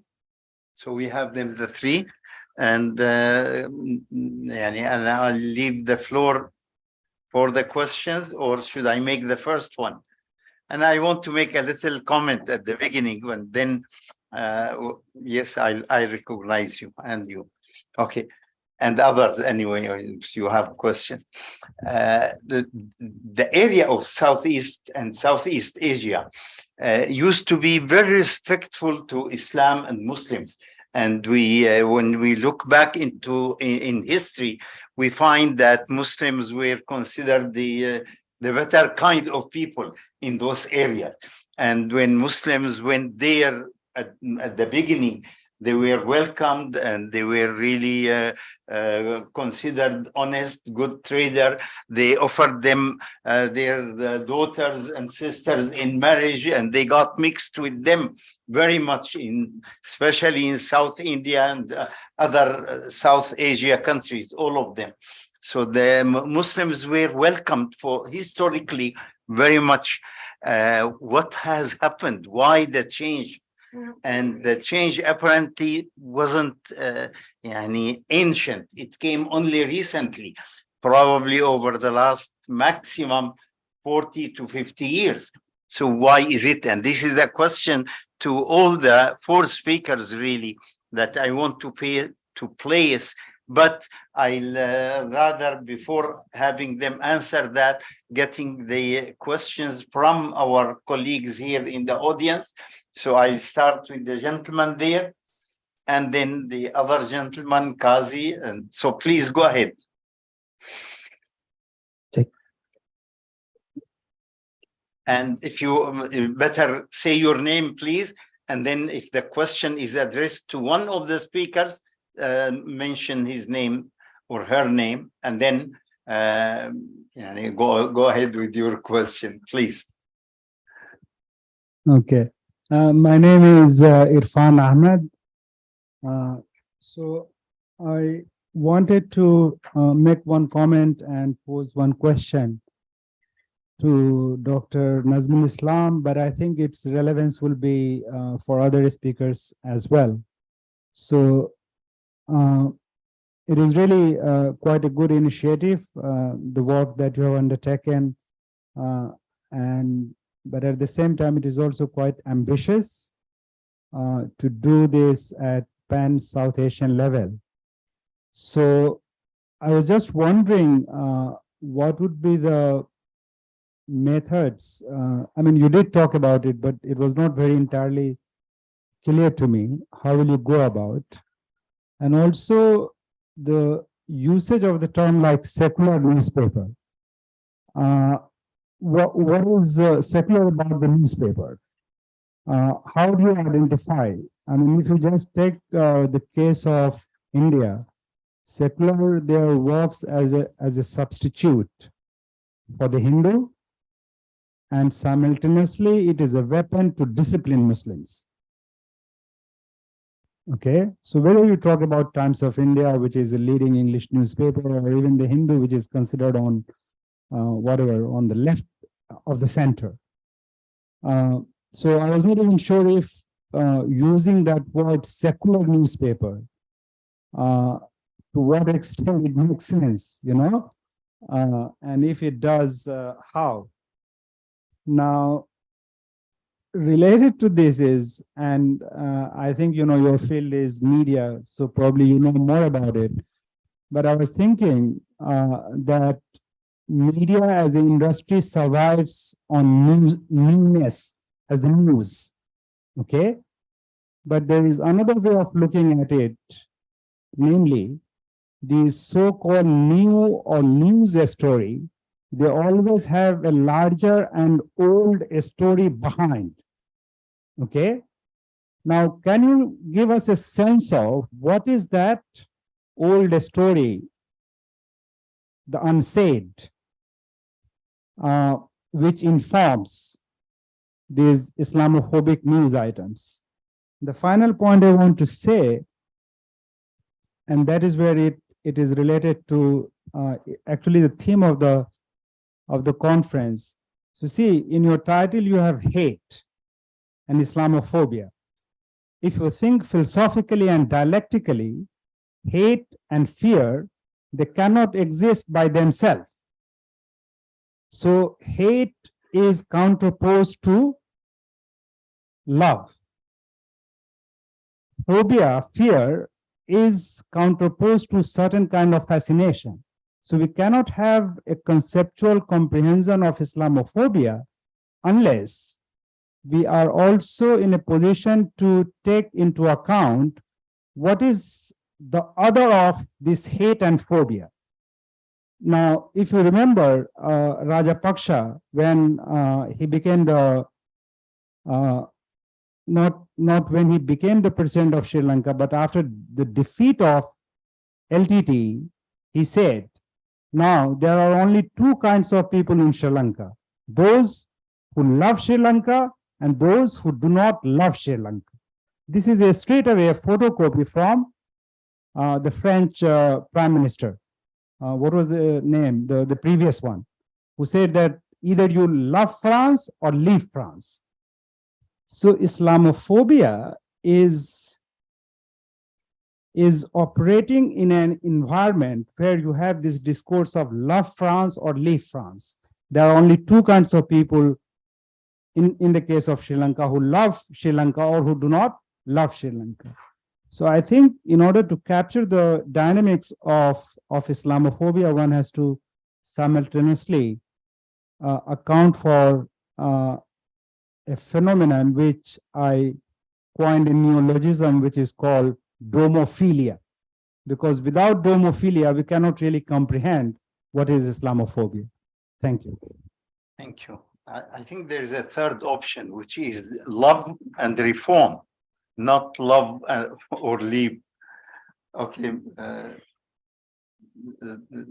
So we have them, the three, and I'll leave the floor for the questions, or should I make the first one? And I want to make a little comment at the beginning, and then yes, I recognize you and you. Okay. And others anyway, if you have questions. The area of Southeast and Southeast Asia used to be very respectful to Islam and Muslims. And when we look back in history, we find that Muslims were considered the better kind of people in those areas. And when Muslims went there at the beginning, they were welcomed, and they were really considered honest, good trader. They offered them their daughters and sisters in marriage, and they got mixed with them very much, especially in South India and other South Asia countries, all of them. So the Muslims were welcomed for historically very much. What has happened? Why the change? And the change apparently wasn't ancient. It came only recently, probably over the last maximum 40 to 50 years. So why is it? And this is a question to all the four speakers, really, that I want to place. But I'll rather, before having them answer that, getting the questions from our colleagues here in the audience. So I'll start with the gentleman there, and then the other gentleman, Kazi. And so please go ahead. And if you better say your name, please. And then if the question is addressed to one of the speakers, mention his name or her name, and then go ahead with your question, please. Okay. My name is Irfan Ahmed. So I wanted to make one comment and pose one question to Dr. Nazmul Islam, but I think its relevance will be for other speakers as well. So it is really quite a good initiative, the work that you have undertaken, but at the same time, it is also quite ambitious to do this at pan-South Asian level. So I was just wondering, what would be the methods? I mean, you did talk about it, but it was not very entirely clear to me. How will you go about? And also the usage of the term like secular newspaper. What is secular about the newspaper? How do you identify? I mean, if you just take the case of India, secular there works as a substitute for the Hindu, and simultaneously it is a weapon to discipline Muslims. Okay, so whether you talk about Times of India, which is a leading English newspaper, or even the Hindu, which is considered on on the left of the center. So I was not even sure if using that word secular newspaper, to what extent it makes sense, and if it does, how. Now, related to this is, and I think, your field is media, so probably you know more about it, but I was thinking that media as an industry survives on newness, as the news, okay? But there is another way of looking at it, namely, these so-called new or news story, they always have a larger and old story behind, okay? Now, can you give us a sense of what is that old story, the unsaid, which informs these Islamophobic news items? The final point I want to say, and that is where it is related to actually the theme of the conference. So see, in your title, you have hate and Islamophobia. If you think philosophically and dialectically, hate and fear, they cannot exist by themselves. So hate is counterposed to love. Phobia, fear, is counterposed to certain kind of fascination. So we cannot have a conceptual comprehension of Islamophobia unless we are also in a position to take into account what is the other of this hate and phobia. Now, if you remember Rajapaksa, when he became the, not when he became the president of Sri Lanka, but after the defeat of LTT, he said, now there are only two kinds of people in Sri Lanka, those who love Sri Lanka and those who do not love Sri Lanka. This is a straight away a photocopy from the French Prime Minister. What was the name, the previous one, who said that either you love France or leave France. So Islamophobia is operating in an environment where you have this discourse of love France or leave France. There are only two kinds of people in the case of Sri Lanka who love Sri Lanka or who do not love Sri Lanka. So I think in order to capture the dynamics of Islamophobia, one has to simultaneously account for a phenomenon which I coined in neologism, which is called domophilia. Because without domophilia, we cannot really comprehend what is Islamophobia. Thank you. Thank you. I think there is a third option, which is love and reform, not love or leave. Okay,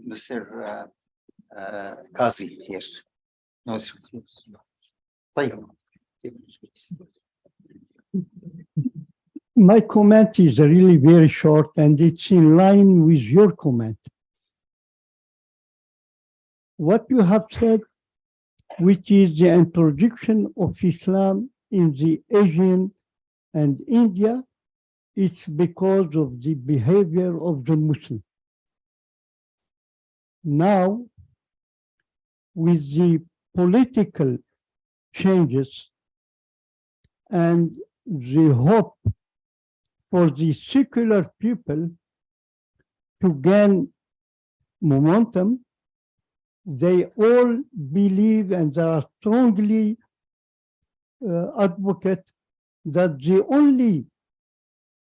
Mr. Qazi here. No, my comment is really very short, and it's in line with your comment. What you have said, which is the introduction of Islam in the Asian and India, it's because of the behavior of the Muslim. Now, with the political changes and the hope for the secular people to gain momentum, they all believe and they are strongly advocate that the only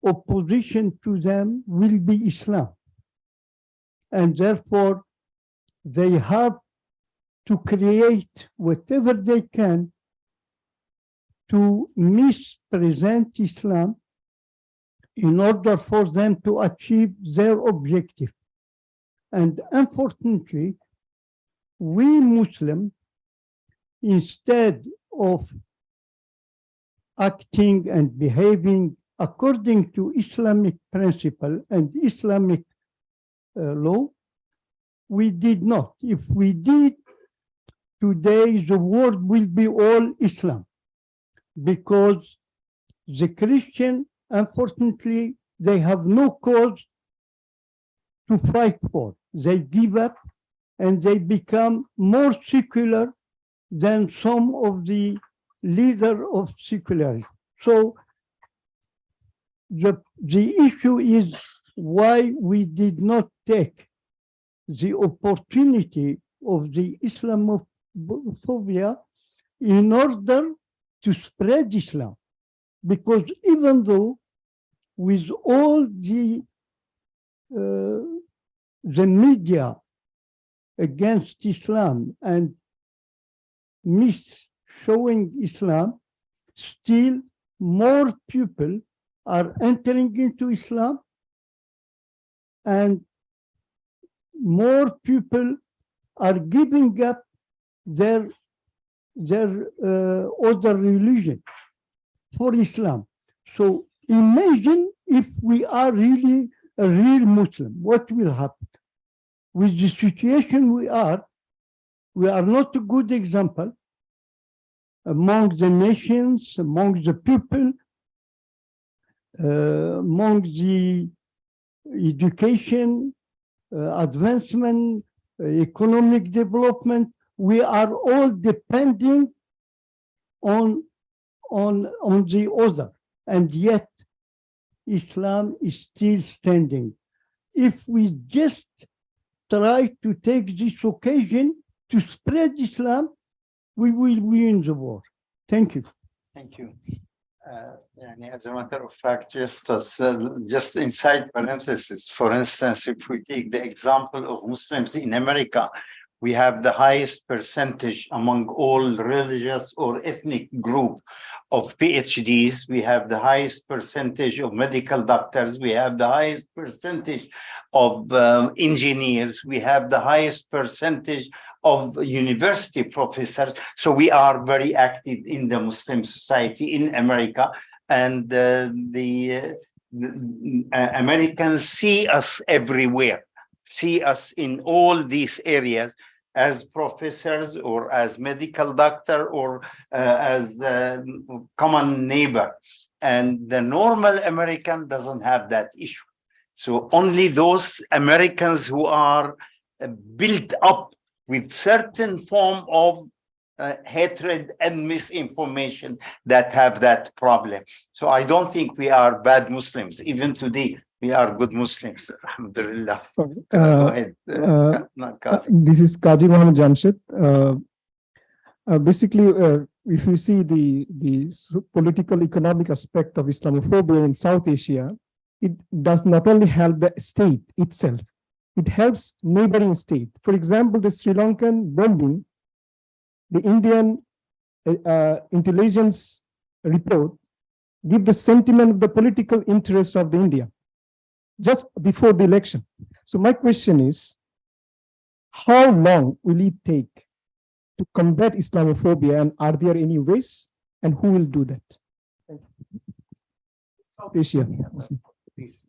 opposition to them will be Islam. And therefore, they have to create whatever they can to mispresent Islam in order for them to achieve their objective. And unfortunately, we Muslims, instead of acting and behaving according to Islamic principle and Islamic law, we did not. If we did, today the world will be all Islam, because the Christian, unfortunately, they have no cause to fight for. They give up and they become more secular than some of the leaders of secularism. So the issue is why we did not take the opportunity of the Islamophobia in order to spread Islam. Because even though with all the media against Islam and showing Islam, still more people are entering into Islam and more people are giving up their other religion for Islam. So imagine if we are really a real Muslim, what will happen? With the situation we are not a good example among the nations, among the people, among the education, advancement, economic development. We are all depending on the other, and yet Islam is still standing. If we just try to take this occasion to spread Islam, we will win the war. Thank you. Thank you. As a matter of fact, just inside parentheses, for instance, if we take the example of Muslims in America, we have the highest percentage among all religious or ethnic group of PhDs. We have the highest percentage of medical doctors. We have the highest percentage of engineers. We have the highest percentage of university professors. So we are very active in the Muslim society in America, and the Americans see us everywhere, see us in all these areas as professors or as medical doctor or as common neighbor. And the normal American doesn't have that issue. So only those Americans who are built up with certain form of hatred and misinformation that have that problem. So I don't think we are bad Muslims. Even today, we are good Muslims. Alhamdulillah. Go ahead. This is Qazi Muhammad Jamshed. Basically, if you see the political economic aspect of Islamophobia in South Asia, it does not only help the state itself, it helps neighboring state. For example, the Sri Lankan bombing, the Indian intelligence report give the sentiment of the political interest of the India just before the election. So my question is, how long will it take to combat Islamophobia, and are there any ways, and who will do that? Thank you. South Asia. Please.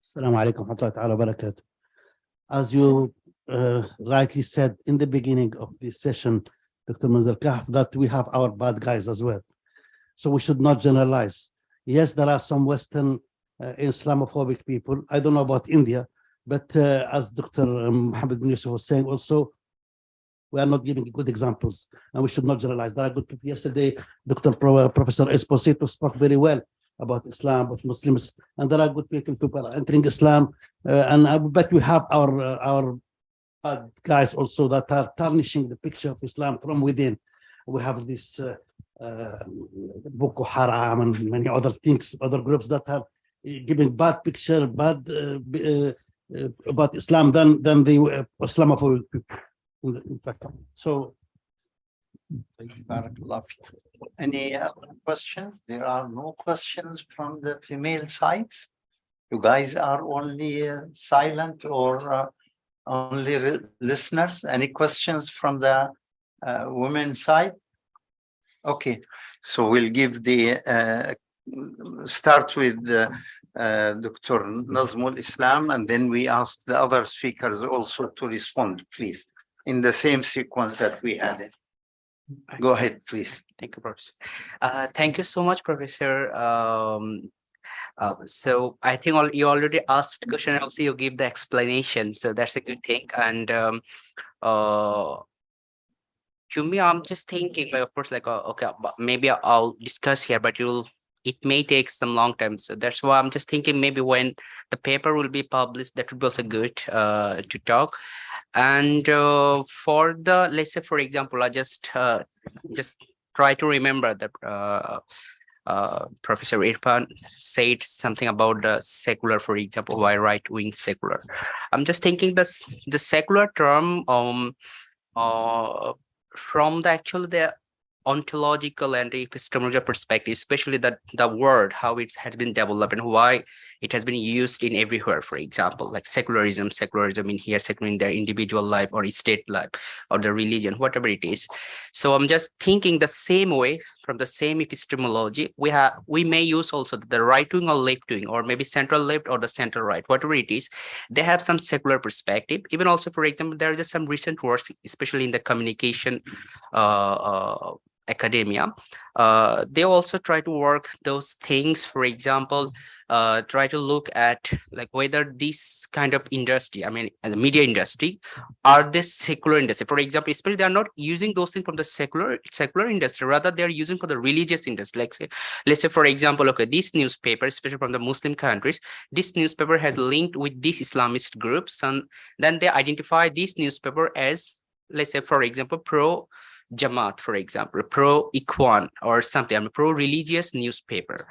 Assalamu alaikum wa rahmatullahi wa barakatuh. As you rightly said in the beginning of this session, Dr. Manzar Kahf, that we have our bad guys as well. So we should not generalize. Yes, there are some Western Islamophobic people. I don't know about India, but as Dr. Mohammed bin Yusuf was saying also, we are not giving good examples, and we should not generalize. There are good people. Yesterday, Professor Esposito spoke very well about Islam, about Muslims, and there are good people are entering Islam, and I bet we have our guys also that are tarnishing the picture of Islam from within. We have this Boko Haram and many other things, other groups that are giving bad picture, bad about Islam than the Islamophobic people. In fact, so Barakallah. Any other questions? There are no questions from the female sides. You guys are only silent or only listeners? Any questions from the women side? Okay, so we'll give the start with Dr. Nazmul Islam, and then we ask the other speakers also to respond, please, in the same sequence that we had it. Go ahead, please. Thank you, Professor. Thank you so much, Professor. So I think you already asked question, and also you give the explanation. So that's a good thing. And to me, I'm just thinking, like, of course, like, okay, but maybe I'll discuss here, but it may take some long time. So that's why I'm just thinking maybe when the paper will be published, that would be also good to talk. And for the, let's say, for example, I just try to remember that Professor Irfan said something about the secular, for example, why right-wing secular. I'm just thinking the secular term from the ontological and epistemological perspective, especially the word, how it has been developed and why it has been used in everywhere. For example, like secularism in here, secular in their individual life or state life or the religion, whatever it is. So I'm just thinking the same way, from the same epistemology, we may use also the right wing or left wing, or maybe central left or the central right, whatever it is. They have some secular perspective. Even also, for example, there are just some recent works, especially in the communication academia. They also try to work those things. For example, try to look at like whether this kind of industry, I mean, the media industry, are this secular industry. For example, especially they are not using those things from the secular industry, rather they are using for the religious industry. Like let's say, for example, okay, this newspaper, especially from the Muslim countries, this newspaper has linked with these Islamist groups, and then they identify this newspaper as, let's say, for example, pro Jamaat, for example, pro-Ikhwan or something, I mean, pro-religious newspaper.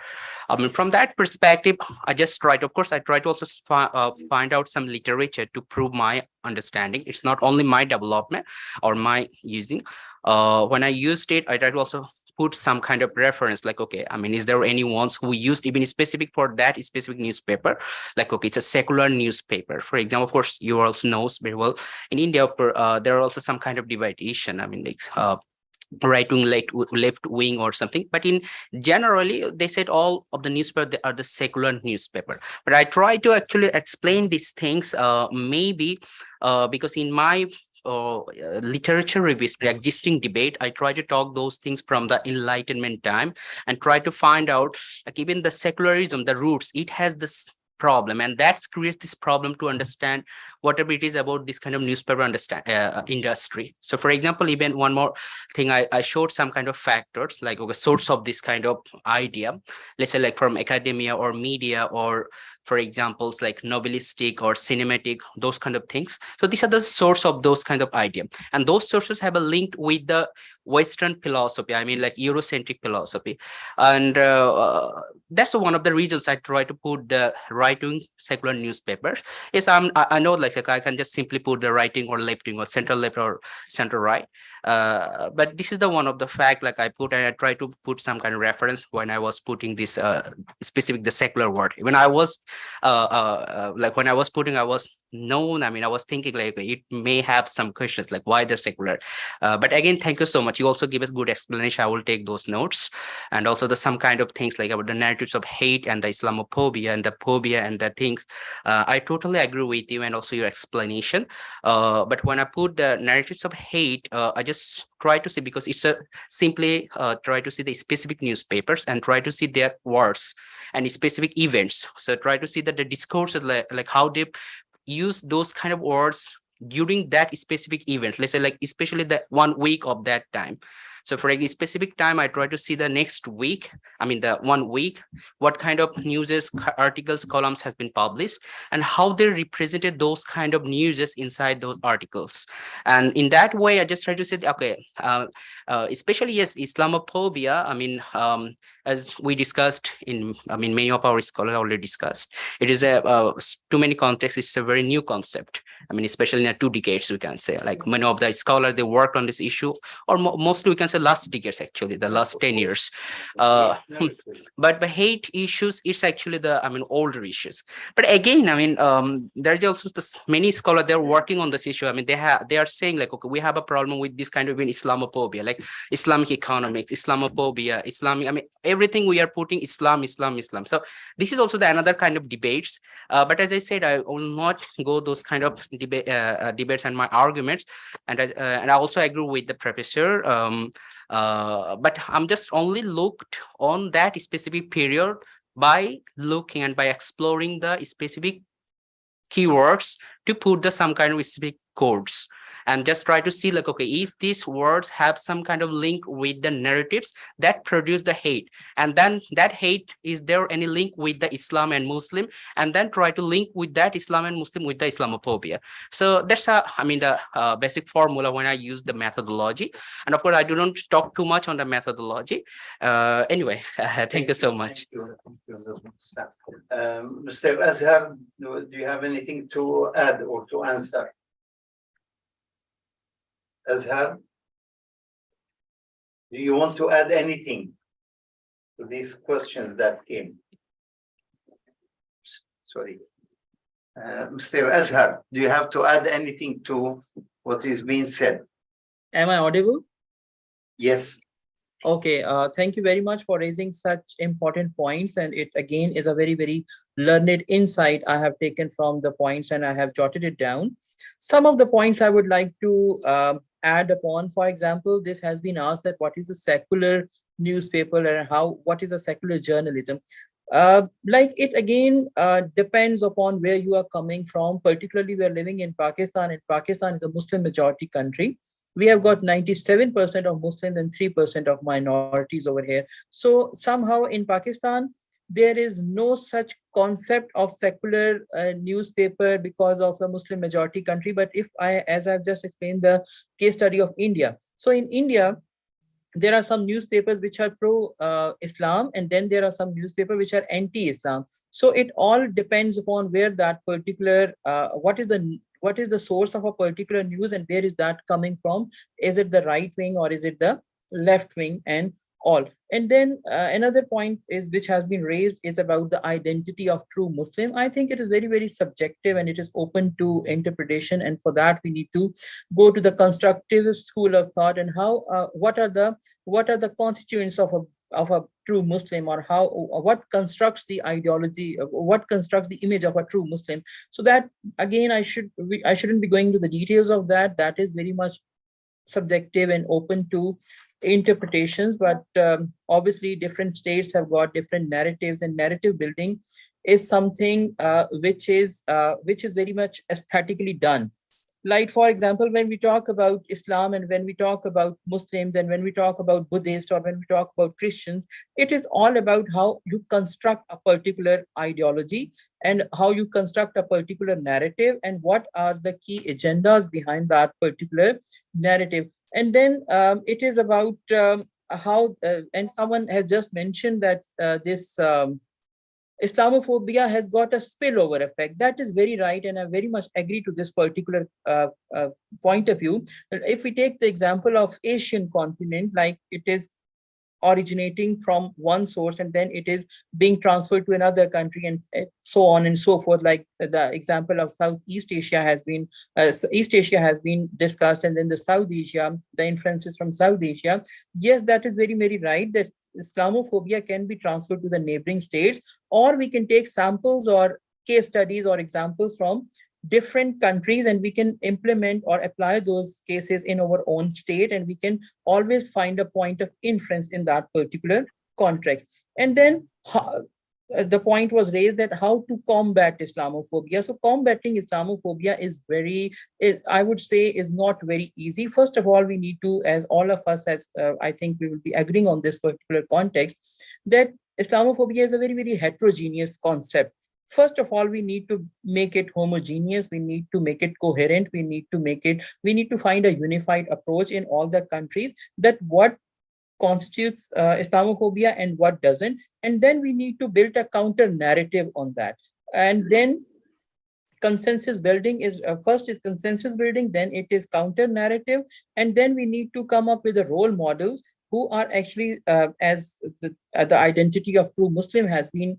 I mean, from that perspective, I just tried, of course, I try to also find out some literature to prove my understanding. It's not only my development or my using. When I used it, I tried to also put some kind of reference, like, okay, I mean, is there anyone who used even specific for that specific newspaper? Like, okay, it's a secular newspaper. For example, of course, you also know very well, in India, there are also some kind of dividation. I mean, like, right wing, left wing or something, but in generally they said all of the newspaper, they are the secular newspaper. But I try to actually explain these things, maybe because in my literature reviews, the existing debate, I try to talk those things from the Enlightenment time and try to find out, like, even the secularism, the roots, it has this problem, and that creates this problem to understand whatever it is about this kind of newspaper industry. So for example, even one more thing, I showed some kind of factors, like, okay, source of this kind of idea, let's say, like from academia or media, or for examples like novelistic or cinematic, those kind of things. So these are the source of those kind of idea, and those sources have a link with the Western philosophy, I mean, like Eurocentric philosophy. And that's one of the reasons I try to put the right-wing secular newspapers. Yes, I know, like I can just simply put the right wing or left wing or central left or central right. But this is the one of the fact, like I put, and I try to put some kind of reference when I was putting this specific, the secular word. When I was like when I was putting, I was known, I mean, I was thinking like it may have some questions like why they're secular. But again, thank you so much. You also give us good explanation. I will take those notes. And also the some kind of things like about the narratives of hate and the Islamophobia and the phobia and the things. I totally agree with you and also your explanation. But when I put the narratives of hate, I just try to see, because it's a simply try to see the specific newspapers and try to see their words and specific events. So try to see that the discourses, like how they use those kind of words during that specific event, let's say, like especially the 1 week of that time. So for a specific time, I try to see the next week, I mean the 1 week, what kind of news, articles, columns has been published, and how they represented those kind of news inside those articles. And in that way, I just try to say, okay, especially, yes, Islamophobia, I mean, as we discussed in, I mean, many of our scholars already discussed, it is too many contexts, it's a very new concept. I mean, especially in the 2 decades, we can say, like many of the scholars, they worked on this issue, or mostly we can say last decades, actually, the last 10 years. But the hate issues, it's actually the, I mean, older issues. But again, I mean, there's also many scholars, they're working on this issue. I mean, they are saying like, okay, we have a problem with this kind of Islamophobia, like Islamic economics, Islamophobia, Islamic, I mean, everything we are putting Islam. So this is also another kind of debates. But as I said, I will not go those kind of debates and my arguments. And I also agree with the professor. But I'm just only looked on that specific period by looking and by exploring the specific keywords to put some kind of specific codes, and just try to see like, okay, is these words have some kind of link with the narratives that produce the hate, and then that hate, is there any link with the Islam and Muslim, and then try to link with that Islam and Muslim with the Islamophobia. So that's I mean, the basic formula when I use the methodology. And of course, I do not talk too much on the methodology. Anyway, thank you so much. Mr. Azhar, do you have anything to add or to answer? Azhar, do you want to add anything to these questions that came? Sorry. Mr. Azhar, do you have to add anything to what is being said? Am I audible? Yes. Okay, thank you very much for raising such important points. And it again is a very, very learned insight I have taken from the points, and I have jotted it down. Some of the points I would like to add upon. For example, this has been asked that what is a secular newspaper and what is a secular journalism? Like it again depends upon where you are coming from. Particularly, we are living in Pakistan, and Pakistan is a Muslim majority country. We have got 97% of Muslims and 3% of minorities over here. So somehow in Pakistan, there is no such concept of secular newspaper because of the Muslim majority country. But as I've just explained, the case study of India. So in India, there are some newspapers which are pro-Islam, and then there are some newspapers which are anti-Islam. So it all depends upon where that particular, what is the source of a particular news, and where is that coming from? Is it the right wing or is it the left wing, and all? And then another point is, which has been raised, is about the identity of true Muslim. I think it is very, very subjective, and it is open to interpretation. And for that, we need to go to the constructivist school of thought, and how what are the constituents of a true Muslim, or what constructs the ideology, what constructs the image of a true Muslim. So that again, I shouldn't be going to the details of that. That is very much subjective and open to interpretations. But obviously, different states have got different narratives, and narrative building is something which is very much aesthetically done. Like, for example, when we talk about Islam, and when we talk about Muslims, and when we talk about Buddhists, or when we talk about Christians, it is all about how you construct a particular ideology, and how you construct a particular narrative, and what are the key agendas behind that particular narrative. And then it is about how, and someone has just mentioned that this Islamophobia has got a spillover effect. That is very right, and I very much agree to this particular point of view. If we take the example of Asian continent, like it is originating from one source, and then it is being transferred to another country, and so on and so forth. Like the example of Southeast Asia has been East Asia has been discussed, and then the South Asia, the influences from South Asia. Yes, that is very, very right, that Islamophobia can be transferred to the neighboring states, or we can take samples or case studies or examples from different countries, and we can implement or apply those cases in our own state, and we can always find a point of inference in that particular context. And then the point was raised that how to combat Islamophobia. So combating Islamophobia I would say, is not very easy. First of all, we need to, as all of us, as I think we will be agreeing on this particular context, that Islamophobia is a very, very heterogeneous concept. First of all, we need to make it homogeneous. We need to make it coherent. We need to find a unified approach in all the countries, that what constitutes Islamophobia and what doesn't. And then we need to build a counter narrative on that. And then consensus building is first is consensus building, then it is counter narrative, and then we need to come up with the role models who are actually as the identity of true Muslim has been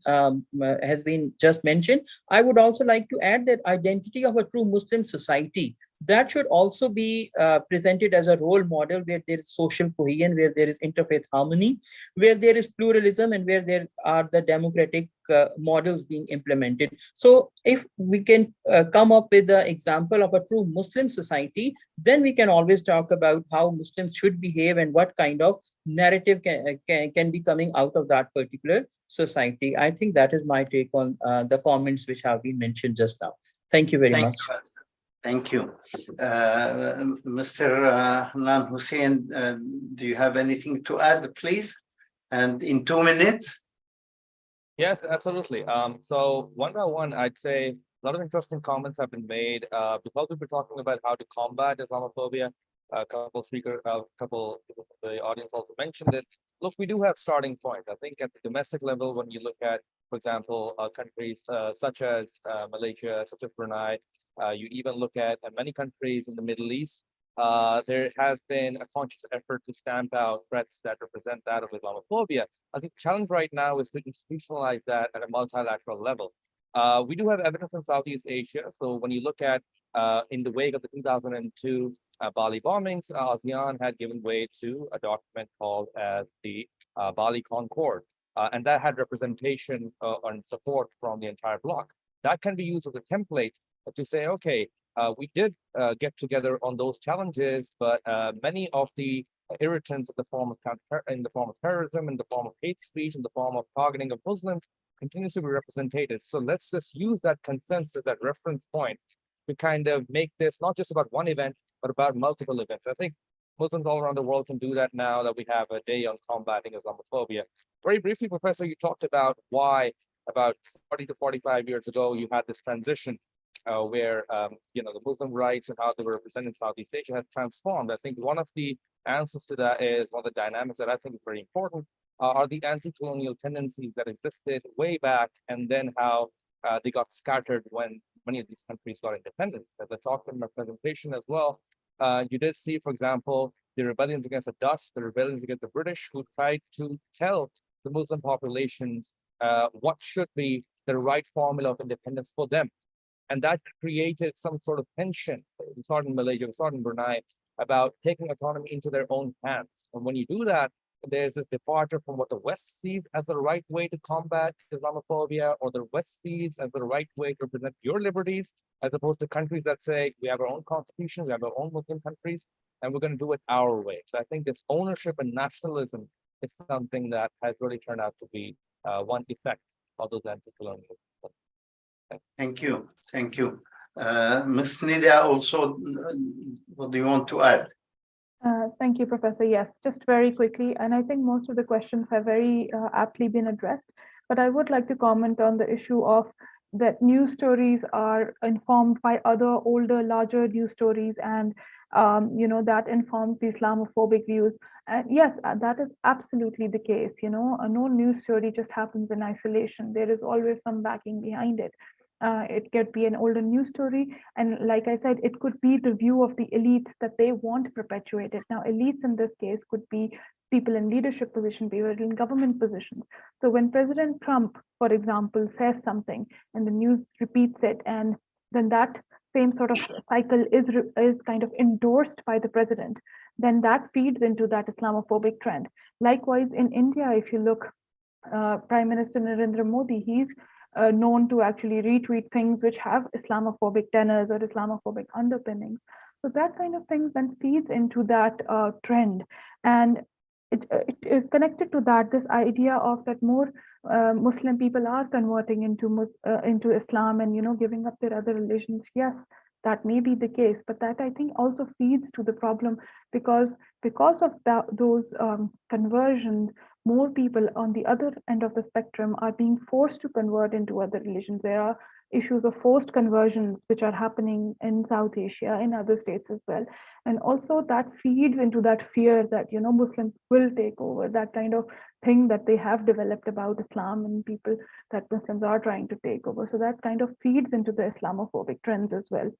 just mentioned. I would also like to add that identity of a true Muslim society, that should also be presented as a role model where there is social cohesion, where there is interfaith harmony, where there is pluralism, and where there are the democratic models being implemented. So if we can come up with the example of a true Muslim society, then we can always talk about how Muslims should behave and what kind of narrative can be coming out of that particular society. I think that is my take on the comments which have been mentioned just now. Thank you very much. Thank you. Mr. Hannan Hussain, do you have anything to add, please? And in 2 minutes? Yes, absolutely. So one by one, I'd say a lot of interesting comments have been made because we've been talking about how to combat Islamophobia. A couple of the audience also mentioned it. Look, we do have starting point. I think at the domestic level, when you look at, for example, countries such as Malaysia, such as Brunei, you even look at many countries in the Middle East, there has been a conscious effort to stamp out threats that represent that of Islamophobia. I think the challenge right now is to institutionalize that at a multilateral level. We do have evidence in Southeast Asia. So when you look at in the wake of the 2002 Bali bombings, Asean had given way to a document called as the Bali Concord. And that had representation and support from the entire bloc. That can be used as a template to say, okay, we did get together on those challenges, but many of the irritants in the form of terrorism, in the form of hate speech, in the form of targeting of Muslims continues to be represented. So let's just use that consensus, that reference point, to kind of make this not just about one event, but about multiple events. I think Muslims all around the world can do that now that we have a day on combating Islamophobia. Very briefly, Professor, you talked about why about 40 to 45 years ago, you had this transition where the Muslim rights and how they were represented in Southeast Asia has transformed. I think one of the answers to that is one of the dynamics that I think is very important are the anti-colonial tendencies that existed way back, and then how they got scattered when many of these countries got independence. As I talked in my presentation as well, you did see, for example, the rebellions against the Dutch, the rebellions against the British, who tried to tell the Muslim populations what should be the right formula of independence for them. And that created some sort of tension. We saw it in Malaysia, we saw it in Brunei, about taking autonomy into their own hands. And when you do that, there's this departure from what the West sees as the right way to combat Islamophobia, or the West sees as the right way to represent your liberties, as opposed to countries that say, we have our own constitution, we have our own Muslim countries, and we're going to do it our way. So I think this ownership and nationalism is something that has really turned out to be one effect of those anti-colonial. Thank you. Thank you. Ms. Nidaa, also, what do you want to add? Thank you, Professor. Yes, just very quickly, and I think most of the questions have very aptly been addressed, but I would like to comment on the issue of that news stories are informed by other older, larger news stories, and that informs the Islamophobic views. And yes, that is absolutely the case. No news story just happens in isolation. There is always some backing behind it. It could be an older news story, and like I said, it could be the view of the elites that they want perpetuated. Now, elites in this case could be people in leadership positions, people in government positions. So when President Trump, for example, says something and the news repeats it, and then that same sort of cycle is kind of endorsed by the president, then that feeds into that Islamophobic trend. Likewise, in India, if you look, Prime Minister Narendra Modi, he's known to actually retweet things which have Islamophobic tenors or Islamophobic underpinnings. So that kind of thing then feeds into that trend. And it is connected to that, this idea of that more Muslim people are converting into Islam and giving up their other religions. Yes, that may be the case, but that I think also feeds to the problem, because of those conversions, more people on the other end of the spectrum are being forced to convert into other religions. There are issues of forced conversions which are happening in South Asia, in other states as well. And also that feeds into that fear that, you know, Muslims will take over, that kind of thing that they have developed about Islam and people that Muslims are trying to take over. So that kind of feeds into the Islamophobic trends as well.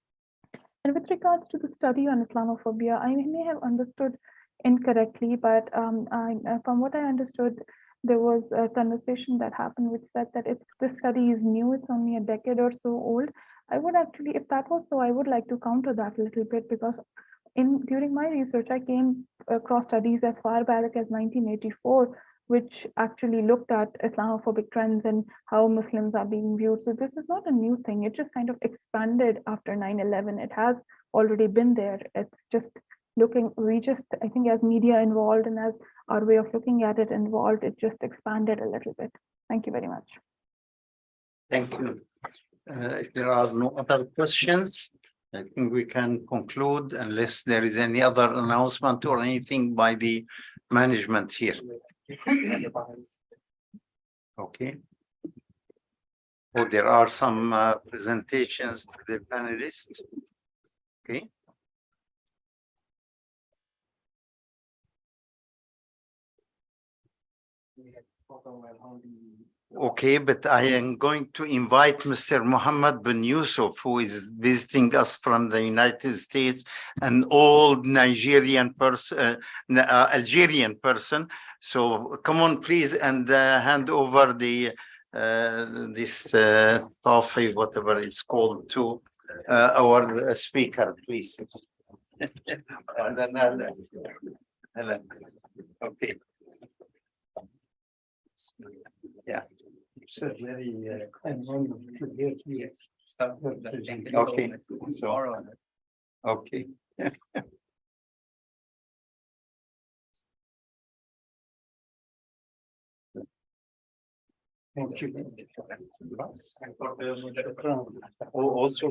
And with regards to the study on Islamophobia, I may have understood incorrectly, but from what I understood, there was a conversation that happened which said that this study is new, it's only a decade or so old. I would actually, if that was so, I would like to counter that a little bit, because during my research, I came across studies as far back as 1984, which actually looked at Islamophobic trends and how Muslims are being viewed. So this is not a new thing. It just kind of expanded after 9/11. It has already been there. It's just looking, I think as media involved and as our way of looking at it involved, it just expanded a little bit. Thank you very much. Thank you. If there are no other questions, I think we can conclude unless there is any other announcement or anything by the management here. Okay. Oh, there are some presentations to the panelists. Okay. Okay, but I am going to invite Mr. Muhammad bin Yusuf, who is visiting us from the United States, an old Nigerian person, Algerian person. So come on, please, and hand over the this toffee, whatever it's called, to our speaker, please. Okay. Yeah. It's a very okay. So, okay. Thank you. Also